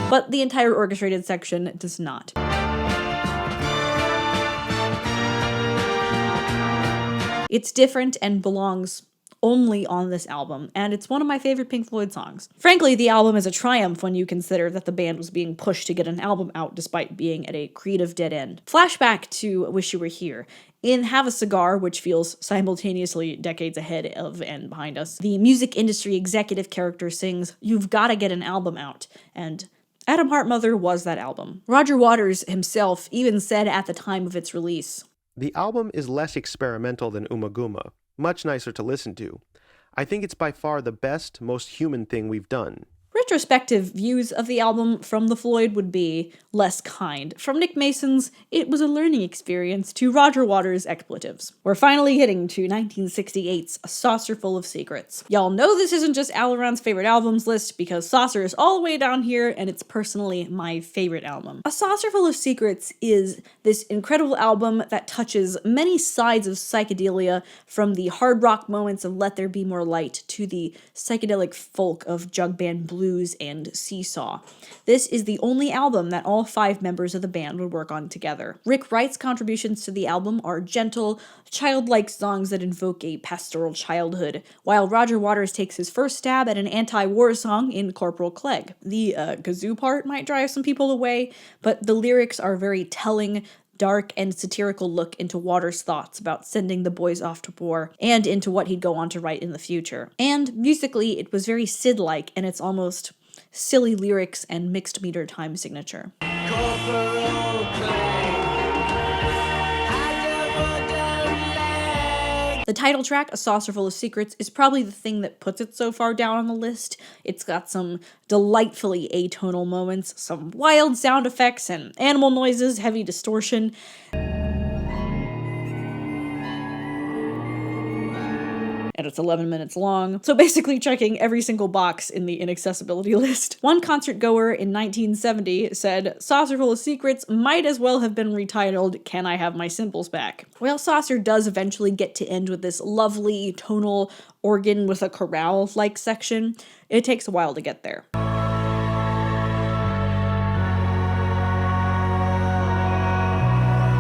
but the entire orchestrated section does not. It's different and belongs only on this album, and it's one of my favorite Pink Floyd songs. Frankly, the album is a triumph when you consider that the band was being pushed to get an album out despite being at a creative dead end. Flashback to Wish You Were Here. In Have a Cigar, which feels simultaneously decades ahead of and behind us, the music industry executive character sings, "You've gotta get an album out," and Atom Heart Mother was that album. Roger Waters himself even said at the time of its release, The album is less experimental than Ummagumma, much nicer to listen to. I think it's by far the best, most human thing we've done. Retrospective views of the album from the Floyd would be less kind. From Nick Mason's, it was a learning experience, to Roger Waters' expletives. We're finally getting to 1968's A Saucer Full of Secrets. Y'all know this isn't just Alaron's favorite albums list, because Saucer is all the way down here, and it's personally my favorite album. A Saucer Full of Secrets is this incredible album that touches many sides of psychedelia, from the hard rock moments of Let There Be More Light to the psychedelic folk of jug band blues Blues, and Seesaw. This is the only album that all 5 members of the band would work on together. Rick Wright's contributions to the album are gentle, childlike songs that invoke a pastoral childhood, while Roger Waters takes his first stab at an anti-war song in Corporal Clegg. The kazoo part might drive some people away, but the lyrics are very telling, dark and satirical look into Waters' thoughts about sending the boys off to war, and into what he'd go on to write in the future. And musically, it was very Sid-like in its almost silly lyrics and mixed meter time signature. Corporal Clegg, The title track, A Saucer Full of Secrets, is probably the thing that puts it so far down on the list. It's got some delightfully atonal moments, some wild sound effects and animal noises, heavy distortion. And it's 11 minutes long, so basically checking every single box in the inaccessibility list. One concert goer in 1970 said, "Saucer Full of Secrets might as well have been retitled, Can I Have My Cymbals Back?" While Saucer does eventually get to end with this lovely tonal organ with a chorale-like section, it takes a while to get there.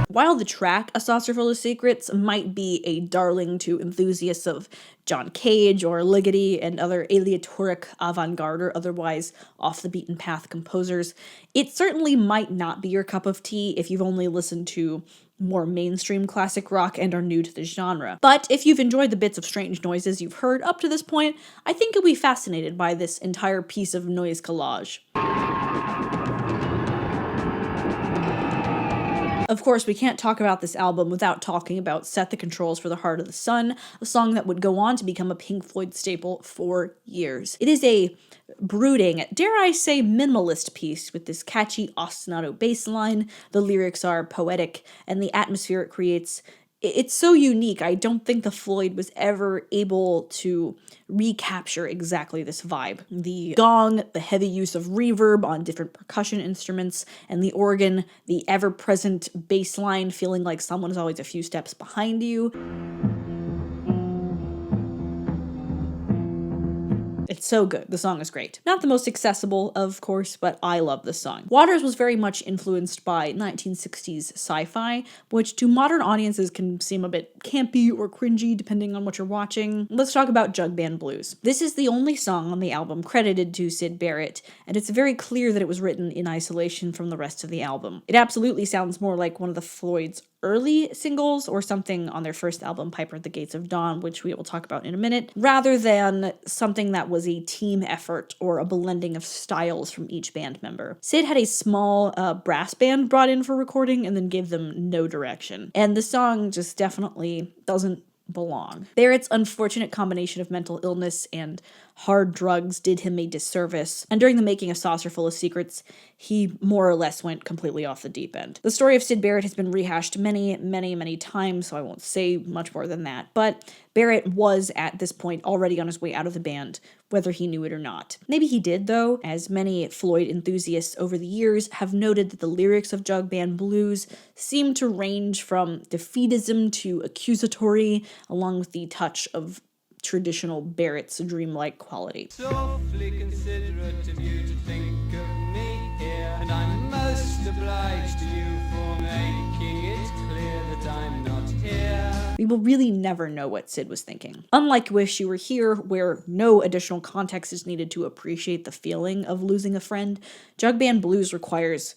While the track A Saucer Full of Secrets might be a darling to enthusiasts of John Cage or Ligeti and other aleatoric avant-garde or otherwise off-the-beaten-path composers, it certainly might not be your cup of tea if you've only listened to more mainstream classic rock and are new to the genre. But if you've enjoyed the bits of strange noises you've heard up to this point, I think you'll be fascinated by this entire piece of noise collage. Of course, we can't talk about this album without talking about Set the Controls for the Heart of the Sun, a song that would go on to become a Pink Floyd staple for years. It is a brooding, dare I say minimalist piece with this catchy ostinato bass line. The lyrics are poetic, and the atmosphere it creates, it's so unique. I don't think the Floyd was ever able to recapture exactly this vibe. The gong, the heavy use of reverb on different percussion instruments, and the organ, the ever-present bass line feeling like someone is always a few steps behind you. It's so good. The song is great. Not the most accessible, of course, but I love this song. Waters was very much influenced by 1960s sci-fi, which to modern audiences can seem a bit campy or cringy depending on what you're watching. Let's talk about Jug Band Blues. This is the only song on the album credited to Syd Barrett, and it's very clear that it was written in isolation from the rest of the album. It absolutely sounds more like one of the Floyd's early singles or something on their first album, Piper at the Gates of Dawn, which we will talk about in a minute, rather than something that was a team effort or a blending of styles from each band member. Syd had a small brass band brought in for recording and then gave them no direction. And the song just definitely doesn't belong. Barrett's unfortunate combination of mental illness and hard drugs did him a disservice, and during the making of Saucer Full of Secrets, he more or less went completely off the deep end. The story of Syd Barrett has been rehashed many times, so I won't say much more than that, but Barrett was at this point already on his way out of the band, whether he knew it or not. Maybe he did, though, as many Floyd enthusiasts over the years have noted that the lyrics of Jug Band Blues seem to range from defeatism to accusatory, along with the touch of traditional Barrett's dreamlike quality. softly considerate of you to think of me here, and I'm most obliged to you for making it clear that I'm not here. We will really never know what Syd was thinking. Unlike Wish You Were Here, where no additional context is needed to appreciate the feeling of losing a friend, Jug Band Blues requires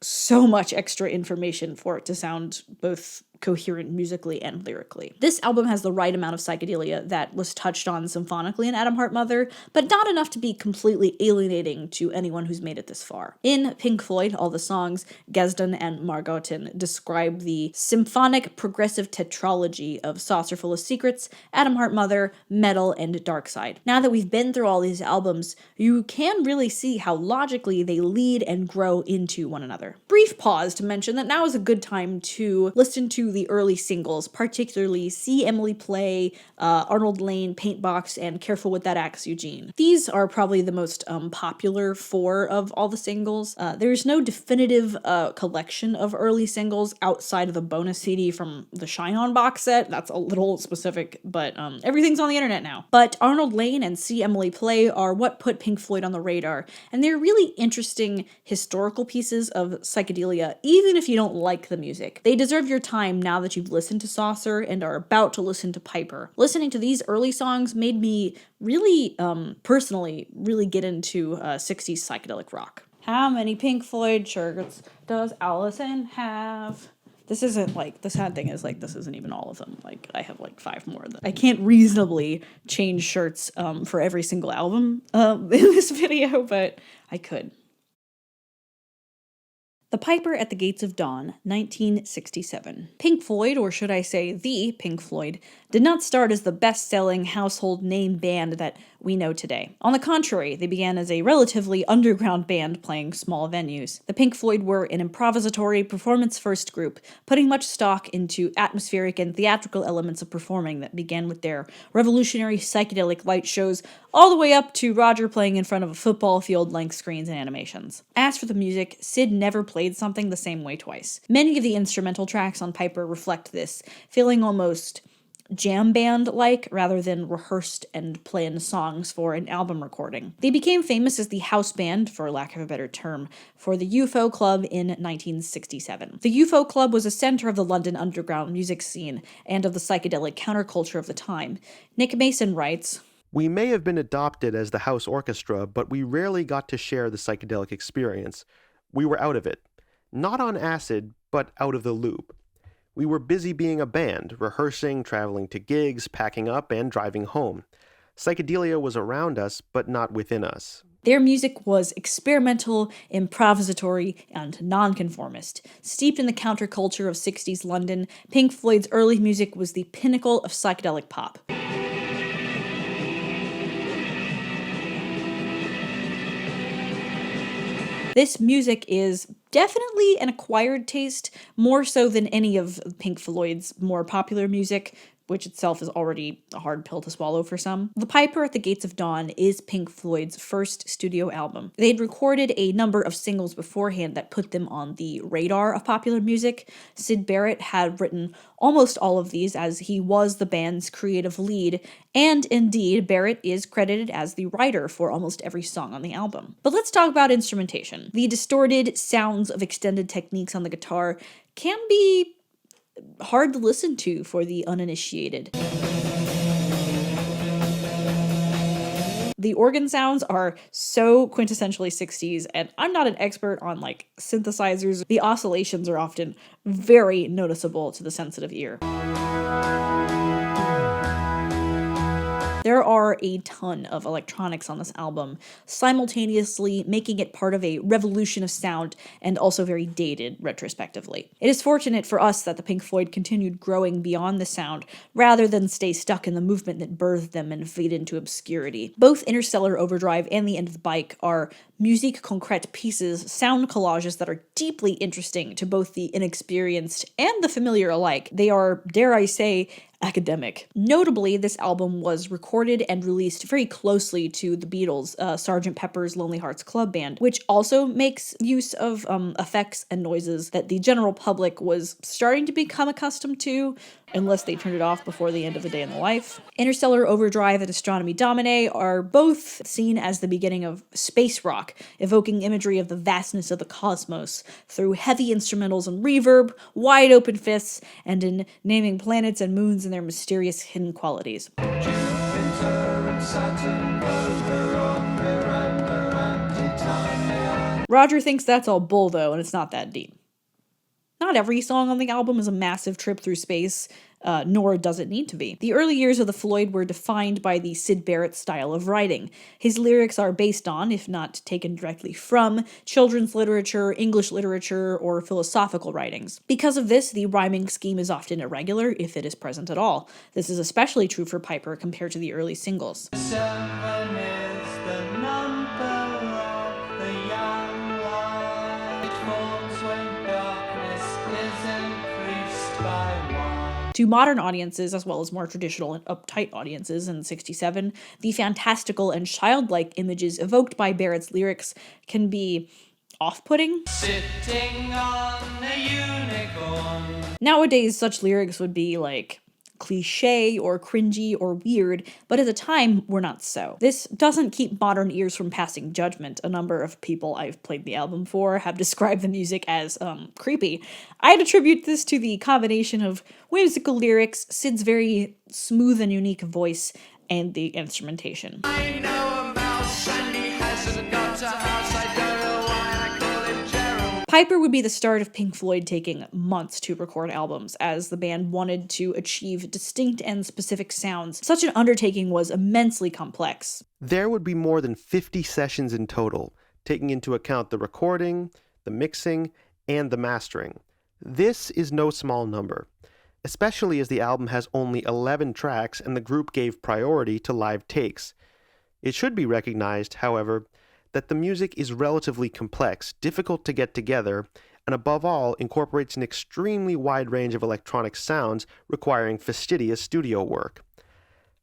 so much extra information for it to sound both coherent musically and lyrically. This album has the right amount of psychedelia that was touched on symphonically in Atom Heart Mother, but not enough to be completely alienating to anyone who's made it this far. In Pink Floyd, all the songs, Gesdon and Margotin, describe the symphonic progressive tetralogy of Saucer Full of Secrets, Atom Heart Mother, Metal, and Dark Side. Now that we've been through all these albums, you can really see how logically they lead and grow into one another. Brief pause to mention that now is a good time to listen to the early singles, particularly See Emily Play, Arnold Lane, Paintbox, and Careful with That Axe, Eugene. These are probably the most popular 4 of all the singles. There's no definitive collection of early singles outside of the bonus CD from the Shine On box set. That's a little specific, but everything's on the internet now. But Arnold Lane and See Emily Play are what put Pink Floyd on the radar, and they're really interesting historical pieces of psychedelia, even if you don't like the music. They deserve your time now that you've listened to Saucer and are about to listen to Piper. Listening to these early songs made me really, personally, really get into 60s psychedelic rock. How many Pink Floyd shirts does Allison have? This isn't like, the sad thing is like, this isn't even all of them. Like, I have like 5 more. I can't reasonably change shirts for every single album in this video, but I could. The Piper at the Gates of Dawn, 1967. Pink Floyd, or should I say the Pink Floyd, did not start as the best-selling household name band that we know today. On the contrary, they began as a relatively underground band playing small venues. The Pink Floyd were an improvisatory, performance-first group, putting much stock into atmospheric and theatrical elements of performing that began with their revolutionary psychedelic light shows all the way up to Roger playing in front of a football field length screens and animations. As for the music, Sid never played something the same way twice. Many of the instrumental tracks on Piper reflect this, feeling almost jam band-like rather than rehearsed and planned songs for an album recording. They became famous as the house band, for lack of a better term, for the UFO Club in 1967. The UFO Club was a center of the London underground music scene and of the psychedelic counterculture of the time. Nick Mason writes, "We may have been adopted as the house orchestra, but we rarely got to share the psychedelic experience. We were out of it. Not on acid, but out of the loop. We were busy being a band, rehearsing, traveling to gigs, packing up, and driving home. Psychedelia was around us, but not within us." Their music was experimental, improvisatory, and nonconformist. Steeped in the counterculture of 60s London, Pink Floyd's early music was the pinnacle of psychedelic pop. This music is definitely an acquired taste, more so than any of Pink Floyd's more popular music, which itself is already a hard pill to swallow for some. The Piper at the Gates of Dawn is Pink Floyd's first studio album. They'd recorded a number of singles beforehand that put them on the radar of popular music. Syd Barrett had written almost all of these, as he was the band's creative lead, and indeed, Barrett is credited as the writer for almost every song on the album. But let's talk about instrumentation. The distorted sounds of extended techniques on the guitar can be hard to listen to for the uninitiated. The organ sounds are so quintessentially 60s, and I'm not an expert on like synthesizers. The oscillations are often very noticeable to the sensitive ear. There are a ton of electronics on this album, simultaneously making it part of a revolution of sound and also very dated retrospectively. It is fortunate for us that the Pink Floyd continued growing beyond the sound, rather than stay stuck in the movement that birthed them and fade into obscurity. Both Interstellar Overdrive and The End of the Bike are musique concrète pieces, sound collages that are deeply interesting to both the inexperienced and the familiar alike. They are, dare I say, academic. Notably, this album was recorded and released very closely to the Beatles' Sgt. Pepper's Lonely Hearts Club Band, which also makes use of effects and noises that the general public was starting to become accustomed to, unless they turned it off before the end of A Day in the Life. Interstellar Overdrive and Astronomy Domine are both seen as the beginning of space rock, evoking imagery of the vastness of the cosmos through heavy instrumentals and reverb, wide open fists, and in naming planets and moons and their mysterious hidden qualities. Roger thinks that's all bull though, and it's not that deep. Not every song on the album is a massive trip through space, nor does it need to be. The early years of the Floyd were defined by the Syd Barrett style of writing. His lyrics are based on, if not taken directly from, children's literature, English literature, or philosophical writings. Because of this, the rhyming scheme is often irregular, if it is present at all. This is especially true for Piper compared to the early singles. 7 is the number of the young light. It falls when darkness is increased by To modern audiences, as well as more traditional and uptight audiences in '67, the fantastical and childlike images evoked by Barrett's lyrics can be off-putting. Sitting on a unicorn. Nowadays, such lyrics would be like cliche or cringy or weird, but at the time were not so. This doesn't keep modern ears from passing judgment. A number of people I've played the album for have described the music as creepy. I'd attribute this to the combination of whimsical lyrics, Sid's very smooth and unique voice, and the instrumentation. I know a mouse and he hasn't got a house. I don't know why I call him Gerald. Piper would be the start of Pink Floyd taking months to record albums, as the band wanted to achieve distinct and specific sounds. Such an undertaking was immensely complex. There would be more than 50 sessions in total, taking into account the recording, the mixing, and the mastering. This is no small number, especially as the album has only 11 tracks and the group gave priority to live takes. It should be recognized, however, that the music is relatively complex, difficult to get together, and above all incorporates an extremely wide range of electronic sounds requiring fastidious studio work.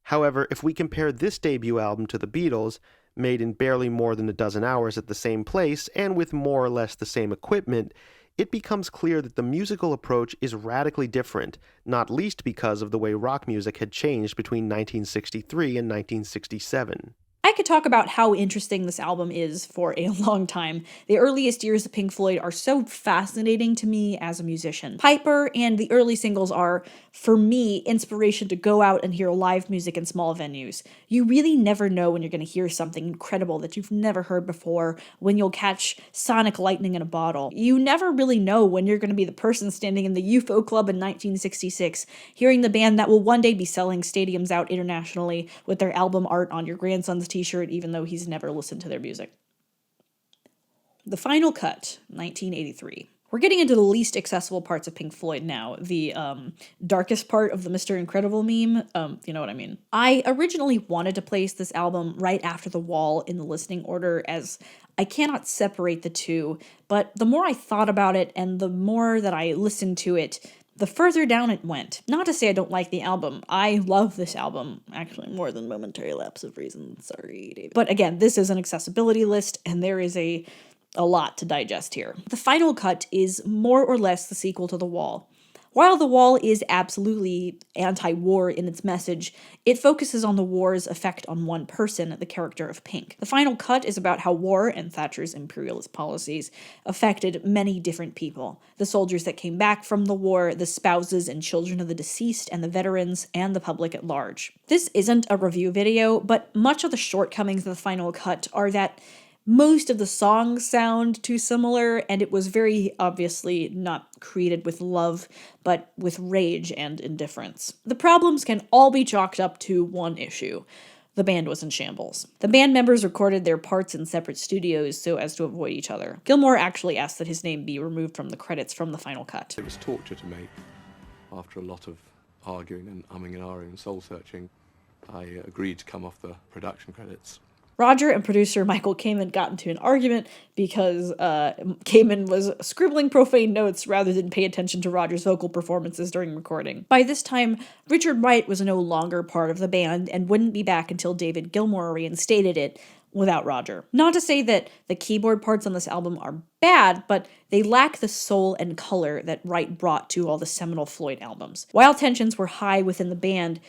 However, if we compare this debut album to the Beatles, made in barely more than a dozen hours at the same place and with more or less the same equipment, it becomes clear that the musical approach is radically different, not least because of the way rock music had changed between 1963 and 1967. I could talk about how interesting this album is for a long time. The earliest years of Pink Floyd are so fascinating to me as a musician. Piper and the early singles are, for me, inspiration to go out and hear live music in small venues. You really never know when you're going to hear something incredible that you've never heard before, when you'll catch sonic lightning in a bottle. You never really know when you're going to be the person standing in the UFO Club in 1966, hearing the band that will one day be selling stadiums out internationally with their album art on your grandson's t-shirt, even though he's never listened to their music. The Final Cut, 1983. We're getting into the least accessible parts of Pink Floyd now, the darkest part of the Mr. Incredible meme, you know what I mean. I originally wanted to place this album right after The Wall in the listening order, as I cannot separate the two, but the more I thought about it and the more that I listened to it, the further down it went. Not to say I don't like the album. I love this album, actually more than Momentary Lapse of Reason. Sorry, David. But again, this is an accessibility list, and there is a lot to digest here. The Final Cut is more or less the sequel to The Wall. While The Wall is absolutely anti-war in its message, it focuses on the war's effect on one person, the character of Pink. The Final Cut is about how war and Thatcher's imperialist policies affected many different people. The soldiers that came back from the war, the spouses and children of the deceased, and the veterans, and the public at large. This isn't a review video, but much of the shortcomings of The Final Cut are that most of the songs sound too similar, and it was very obviously not created with love, but with rage and indifference. The problems can all be chalked up to one issue. The band was in shambles. The band members recorded their parts in separate studios so as to avoid each other. Gilmour actually asked that his name be removed from the credits from The Final Cut. It was torture to me. After a lot of arguing and umming and ahhing and soul-searching, I agreed to come off the production credits. Roger and producer Michael Kamen got into an argument because Kamen was scribbling profane notes rather than pay attention to Roger's vocal performances during recording. By this time, Richard Wright was no longer part of the band and wouldn't be back until David Gilmour reinstated it without Roger. Not to say that the keyboard parts on this album are bad, but they lack the soul and color that Wright brought to all the seminal Floyd albums. While tensions were high within the band,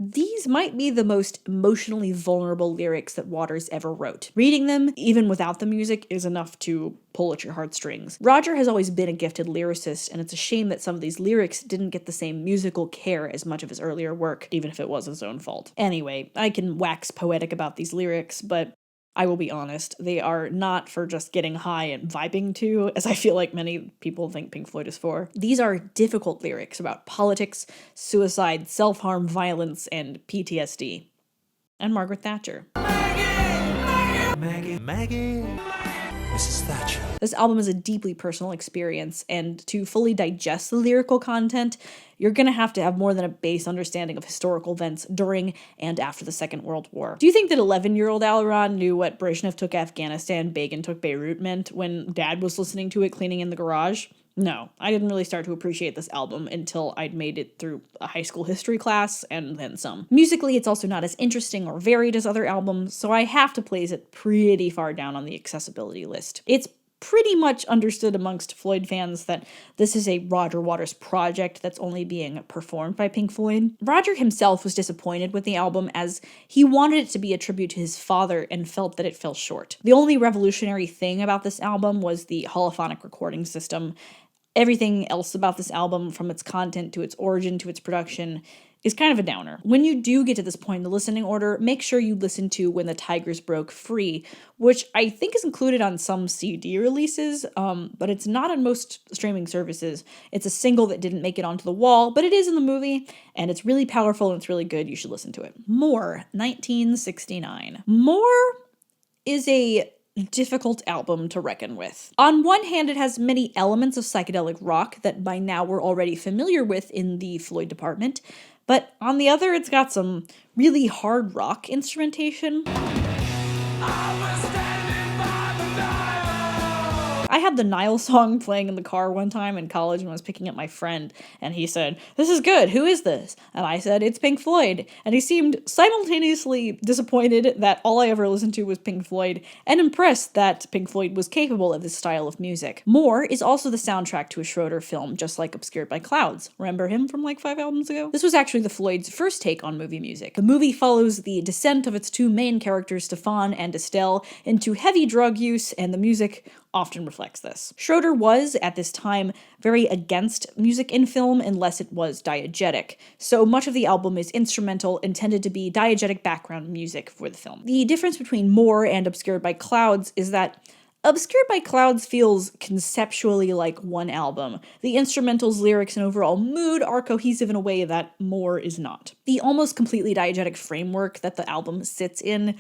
these might be the most emotionally vulnerable lyrics that Waters ever wrote. Reading them, even without the music, is enough to pull at your heartstrings. Roger has always been a gifted lyricist, and it's a shame that some of these lyrics didn't get the same musical care as much of his earlier work, even if it was his own fault. Anyway, I can wax poetic about these lyrics, but I will be honest, they are not for just getting high and vibing to, as I feel like many people think Pink Floyd is for. These are difficult lyrics about politics, suicide, self-harm, violence, and PTSD. And Margaret Thatcher. Maggie, Mrs. Thatcher. This album is a deeply personal experience, and to fully digest the lyrical content, you're gonna have to have more than a base understanding of historical events during and after the Second World War. Do you think that 11-year-old Aleron knew what Brezhnev took Afghanistan, Begin took Beirut meant when Dad was listening to it cleaning in the garage? No, I didn't really start to appreciate this album until I'd made it through a high school history class and then some. Musically, it's also not as interesting or varied as other albums, so I have to place it pretty far down on the accessibility list. It's pretty much understood amongst Floyd fans that this is a Roger Waters project that's only being performed by Pink Floyd. Roger himself was disappointed with the album as he wanted it to be a tribute to his father and felt that it fell short. The only revolutionary thing about this album was the holophonic recording system. Everything else about this album, from its content to its origin to its production, is kind of a downer. When you do get to this point in the listening order, make sure you listen to When the Tigers Broke Free, which I think is included on some CD releases, but it's not on most streaming services. It's a single that didn't make it onto the wall, but it is in the movie, and it's really powerful and it's really good. You should listen to it. More, 1969. More is a difficult album to reckon with. On one hand, it has many elements of psychedelic rock that by now we're already familiar with in the Floyd department, but on the other, it's got some really hard rock instrumentation. I had the Nile song playing in the car one time in college when I was picking up my friend, and he said, "This is good, who is this?" And I said, "It's Pink Floyd." And he seemed simultaneously disappointed that all I ever listened to was Pink Floyd, and impressed that Pink Floyd was capable of this style of music. More is also the soundtrack to a Schroeder film, just like Obscured by Clouds. Remember him from like 5 albums ago? This was actually the Floyd's first take on movie music. The movie follows the descent of its two main characters, Stefan and Estelle, into heavy drug use, and the music often reflects this. Schroeder was, at this time, very against music in film unless it was diegetic, so much of the album is instrumental, intended to be diegetic background music for the film. The difference between More and Obscured by Clouds is that Obscured by Clouds feels conceptually like one album. The instrumentals, lyrics, and overall mood are cohesive in a way that More is not. The almost completely diegetic framework that the album sits in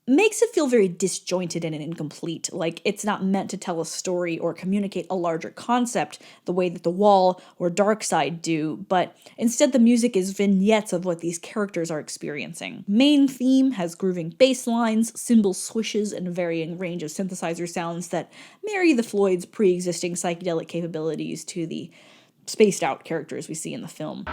makes it feel very disjointed and incomplete, like it's not meant to tell a story or communicate a larger concept the way that The Wall or Dark Side do, but instead the music is vignettes of what these characters are experiencing. Main theme has grooving bass lines, cymbal swishes, and a varying range of synthesizer sounds that marry the Floyd's pre-existing psychedelic capabilities to the spaced-out characters we see in the film.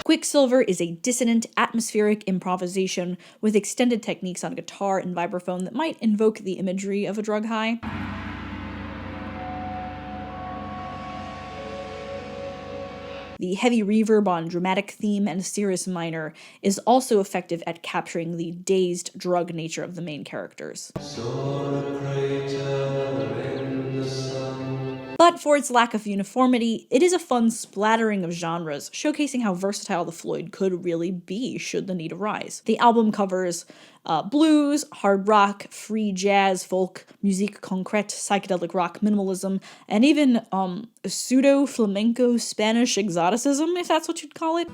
Quicksilver is a dissonant, atmospheric improvisation with extended techniques on guitar and vibraphone that might invoke the imagery of a drug high. The heavy reverb on Dramatic Theme and Cirrus Minor is also effective at capturing the dazed drug nature of the main characters. But for its lack of uniformity, it is a fun splattering of genres, showcasing how versatile the Floyd could really be should the need arise. The album covers blues, hard rock, free jazz, folk, musique concrète, psychedelic rock, minimalism, and even pseudo-flamenco Spanish exoticism, if that's what you'd call it.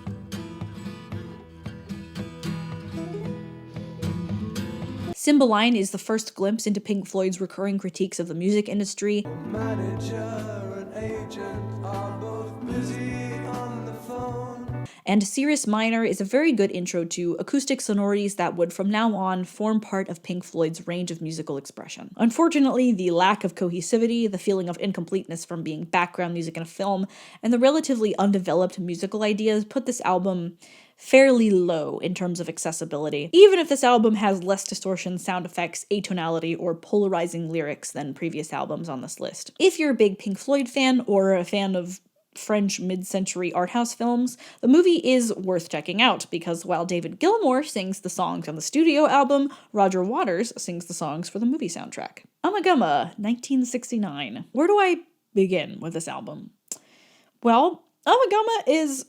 Cymbeline is the first glimpse into Pink Floyd's recurring critiques of the music industry. Manager and agent are both busy on the phone. And Cirrus Minor is a very good intro to acoustic sonorities that would from now on form part of Pink Floyd's range of musical expression. Unfortunately, the lack of cohesivity, the feeling of incompleteness from being background music in a film, and the relatively undeveloped musical ideas put this album fairly low in terms of accessibility, even if this album has less distortion, sound effects, atonality, or polarizing lyrics than previous albums on this list. If you're a big Pink Floyd fan or a fan of French mid-century art house films, the movie is worth checking out because while David Gilmour sings the songs on the studio album, Roger Waters sings the songs for the movie soundtrack. Ummagumma, 1969. Where do I begin with this album? Well, Ummagumma is,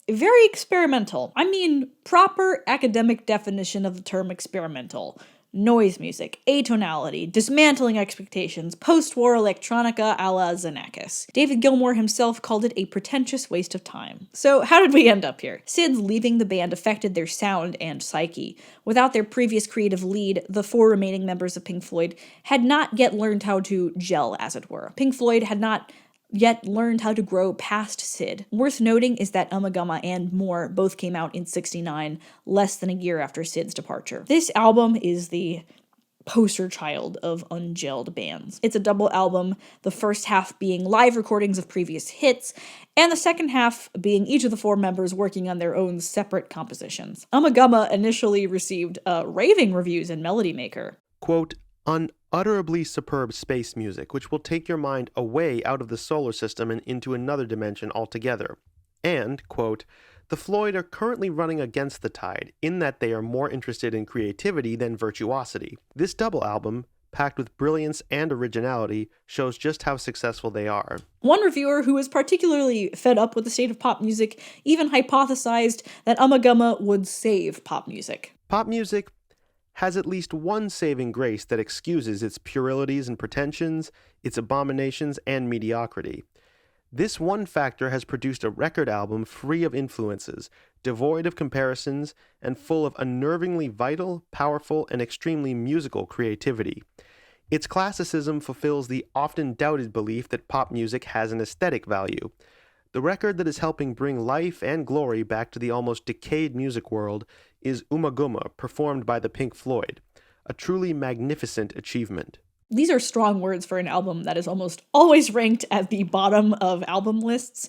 very experimental. I mean, proper academic definition of the term experimental. Noise music, atonality, dismantling expectations, post-war electronica a la Xenakis. David Gilmour himself called it a pretentious waste of time. So how did we end up here? Sid's leaving the band affected their sound and psyche. Without their previous creative lead, the 4 remaining members of Pink Floyd had not yet learned how to gel, as it were. Pink Floyd had not yet learned how to grow past Sid. Worth noting is that Ummagumma and More both came out in '69, less than a year after Sid's departure. This album is the poster child of ungelled bands. It's a double album, the first half being live recordings of previous hits, and the second half being each of the 4 members working on their own separate compositions. Ummagumma initially received raving reviews in Melody Maker. Quote, unutterably superb space music, which will take your mind away out of the solar system and into another dimension altogether. And, quote, the Floyd are currently running against the tide, in that they are more interested in creativity than virtuosity. This double album, packed with brilliance and originality, shows just how successful they are. One reviewer who was particularly fed up with the state of pop music even hypothesized that Ummagumma would save pop music. Pop music has at least one saving grace that excuses its puerilities and pretensions, its abominations and mediocrity. This one factor has produced a record album free of influences, devoid of comparisons, and full of unnervingly vital, powerful, and extremely musical creativity. Its classicism fulfills the often doubted belief that pop music has an aesthetic value. The record that is helping bring life and glory back to the almost decayed music world is Ummagumma, performed by the Pink Floyd, a truly magnificent achievement. These are strong words for an album that is almost always ranked at the bottom of album lists.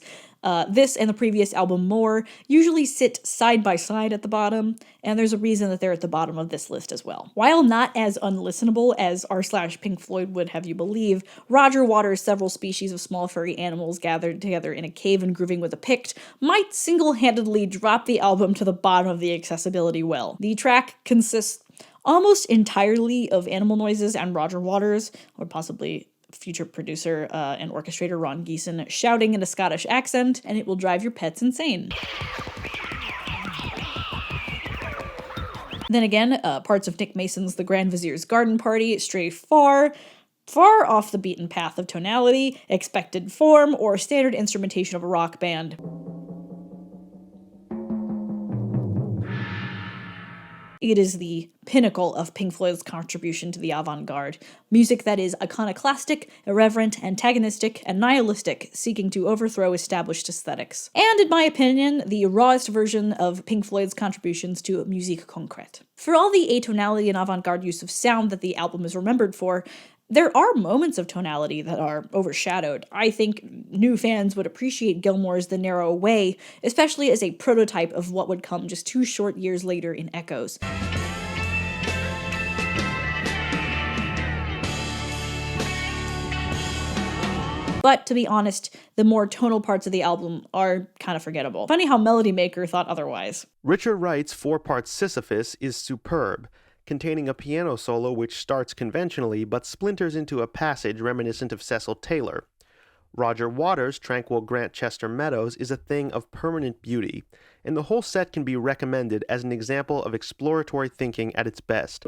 This and the previous album, More, usually sit side by side at the bottom, and there's a reason that they're at the bottom of this list as well. While not as unlistenable as r/Pink Floyd would have you believe, Roger Waters' several species of small furry animals gathered together in a cave and grooving with a Pict might single-handedly drop the album to the bottom of the accessibility well. The track consists almost entirely of animal noises and Roger Waters, or possibly future producer and orchestrator Ron Geeson, shouting in a Scottish accent, and it will drive your pets insane. Then again, parts of Nick Mason's The Grand Vizier's Garden Party stray far off the beaten path of tonality, expected form, or standard instrumentation of a rock band. It is the pinnacle of Pink Floyd's contribution to the avant-garde, music that is iconoclastic, irreverent, antagonistic, and nihilistic, seeking to overthrow established aesthetics. And, in my opinion, the rawest version of Pink Floyd's contributions to musique concrète. For all the atonality and avant-garde use of sound that the album is remembered for, there are moments of tonality that are overshadowed. I think new fans would appreciate Gilmour's The Narrow Way, especially as a prototype of what would come just 2 short years later in Echoes. But to be honest, the more tonal parts of the album are kind of forgettable. Funny how Melody Maker thought otherwise. Richard Wright's 4-part Sisyphus is superb, containing a piano solo which starts conventionally but splinters into a passage reminiscent of Cecil Taylor. Roger Waters' tranquil Grantchester Meadows is a thing of permanent beauty, and the whole set can be recommended as an example of exploratory thinking at its best.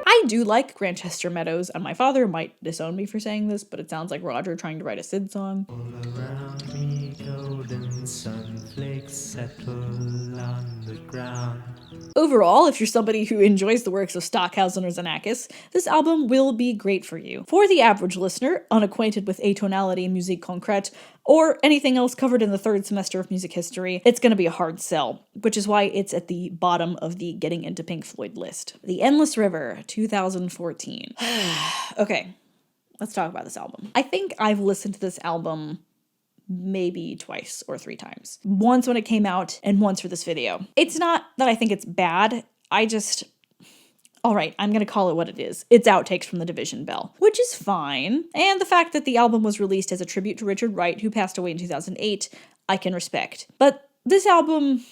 I do like Grantchester Meadows, and my father might disown me for saying this, but it sounds like Roger trying to write a Sid song. All around me, golden sunflakes settle on the ground. Overall, if you're somebody who enjoys the works of Stockhausen or Xenakis, this album will be great for you. For the average listener, unacquainted with atonality and musique concrète, or anything else covered in the 3rd semester of music history, it's going to be a hard sell, which is why it's at the bottom of the Getting Into Pink Floyd list. The Endless River, 2014. Okay, let's talk about this album. I think I've listened to this album maybe 2 or 3 times. Once when it came out, and once for this video. It's not that I think it's bad, alright, I'm gonna call it what it is. It's outtakes from The Division Bell, which is fine. And the fact that the album was released as a tribute to Richard Wright, who passed away in 2008, I can respect. But this album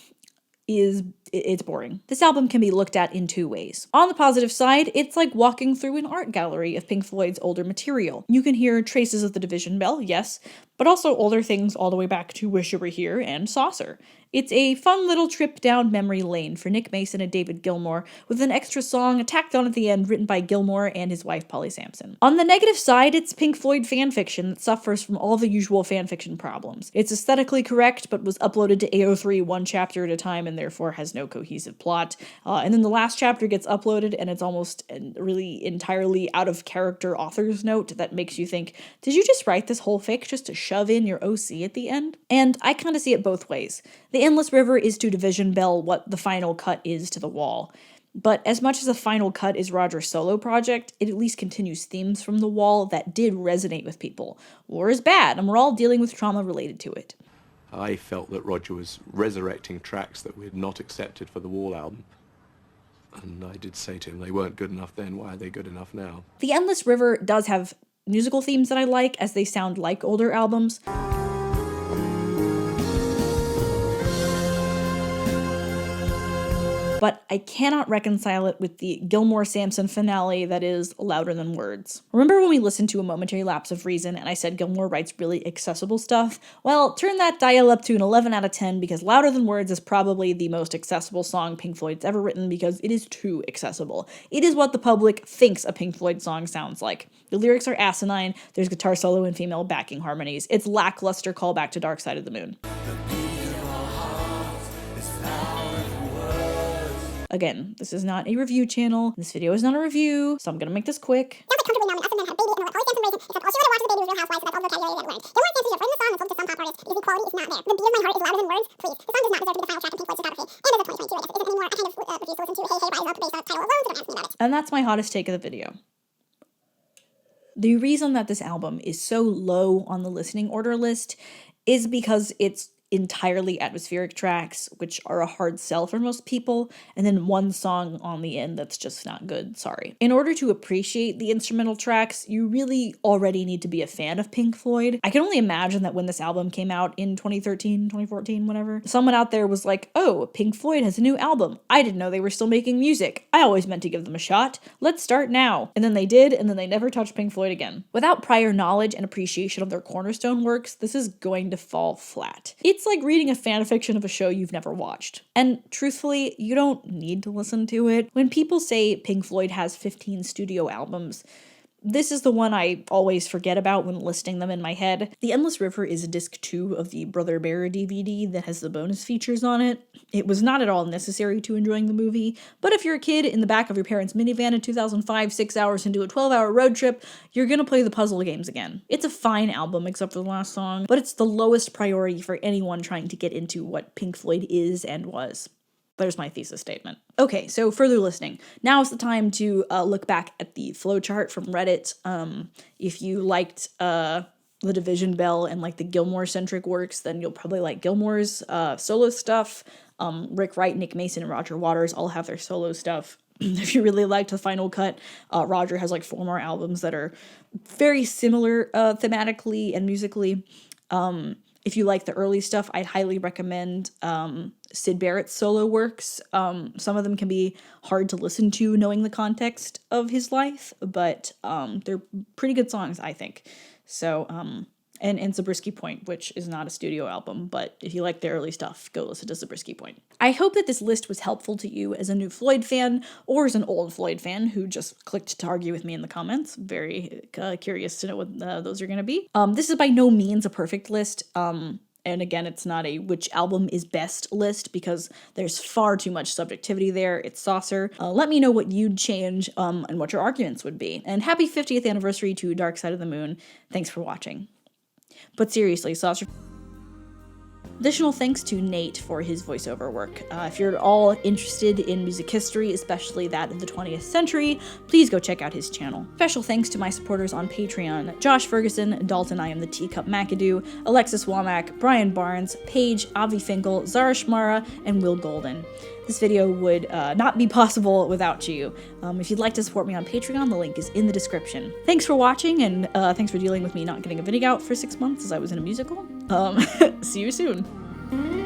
it's boring. This album can be looked at in 2 ways. On the positive side, it's like walking through an art gallery of Pink Floyd's older material. You can hear traces of The Division Bell, yes, but also older things all the way back to Wish You Were Here and Saucer. It's a fun little trip down memory lane for Nick Mason and David Gilmour, with an extra song tacked on at the end written by Gilmour and his wife Polly Sampson. On the negative side, it's Pink Floyd fanfiction that suffers from all the usual fanfiction problems. It's aesthetically correct, but was uploaded to AO3 1 chapter at a time and therefore has no cohesive plot. And then the last chapter gets uploaded and it's almost a really entirely out of character author's note that makes you think, did you just write this whole fic just to show shove in your OC at the end. And I kind of see it both ways. The Endless River is to Division Bell what the final cut is to The Wall. But as much as the final cut is Roger's solo project, it at least continues themes from The Wall that did resonate with people. War is bad, and we're all dealing with trauma related to it. I felt that Roger was resurrecting tracks that we had not accepted for the Wall album. And I did say to him, they weren't good enough then, why are they good enough now? The Endless River does have musical themes that I like, as they sound like older albums. But I cannot reconcile it with the Gilmore-Sampson finale that is louder than words. Remember when we listened to A Momentary Lapse of Reason and I said Gilmore writes really accessible stuff? Well, turn that dial up to an 11 out of 10 because Louder Than Words is probably the most accessible song Pink Floyd's ever written because it is too accessible. It is what the public thinks a Pink Floyd song sounds like. The lyrics are asinine, there's guitar solo and female backing harmonies. It's lackluster callback to Dark Side of the Moon. Again, this is not a review channel. This video is not a review, so I'm gonna make this quick. And that's my hottest take of the video. The reason that this album is so low on the listening order list is because it's entirely atmospheric tracks, which are a hard sell for most people, and then one song on the end that's just not good, sorry. In order to appreciate the instrumental tracks, you really already need to be a fan of Pink Floyd. I can only imagine that when this album came out in 2013, 2014, whatever, someone out there was like, oh, Pink Floyd has a new album. I didn't know they were still making music. I always meant to give them a shot. Let's start now. And then they did, and then they never touched Pink Floyd again. Without prior knowledge and appreciation of their cornerstone works, this is going to fall flat. It's like reading a fanfiction of a show you've never watched. And truthfully, you don't need to listen to it. When people say Pink Floyd has 15 studio albums, this is the one I always forget about when listing them in my head. The Endless River is disc 2 of the Brother Bear DVD that has the bonus features on it. It was not at all necessary to enjoying the movie, but if you're a kid in the back of your parents' minivan in 2005, 6 hours into a 12-hour road trip, you're gonna play the puzzle games again. It's a fine album except for the last song, but it's the lowest priority for anyone trying to get into what Pink Floyd is and was. There's my thesis statement. Okay, so further listening. Now is the time to look back at the flowchart from Reddit. If you liked the Division Bell and like the Gilmore-centric works, then you'll probably like Gilmore's solo stuff. Rick Wright, Nick Mason, and Roger Waters all have their solo stuff. If you really liked the final cut, Roger has like 4 more albums that are very similar thematically and musically. If you like the early stuff, I'd highly recommend Syd Barrett's solo works. Some of them can be hard to listen to knowing the context of his life, but they're pretty good songs, I think. So, and Zabriskie Point, which is not a studio album, but if you like the early stuff, go listen to Zabriskie Point. I hope that this list was helpful to you as a new Floyd fan, or as an old Floyd fan who just clicked to argue with me in the comments. Very curious to know what those are going to be. This is by no means a perfect list. And again, it's not a which album is best list because there's far too much subjectivity there. It's saucer. Let me know what you'd change and what your arguments would be. And happy 50th anniversary to Dark Side of the Moon. Thanks for watching. But seriously, saucer. Additional thanks to Nate for his voiceover work. If you're all interested in music history, especially that of the 20th century, please go check out his channel. Special thanks to my supporters on Patreon: Josh Ferguson, Dalton I Am the Teacup McAdoo, Alexis Womack, Brian Barnes, Paige, Avi Finkel, Zara Shmara, and Will Golden. This video would not be possible without you. If you'd like to support me on Patreon, the link is in the description. Thanks for watching, and thanks for dealing with me not getting a video out for 6 months as I was in a musical. See you soon.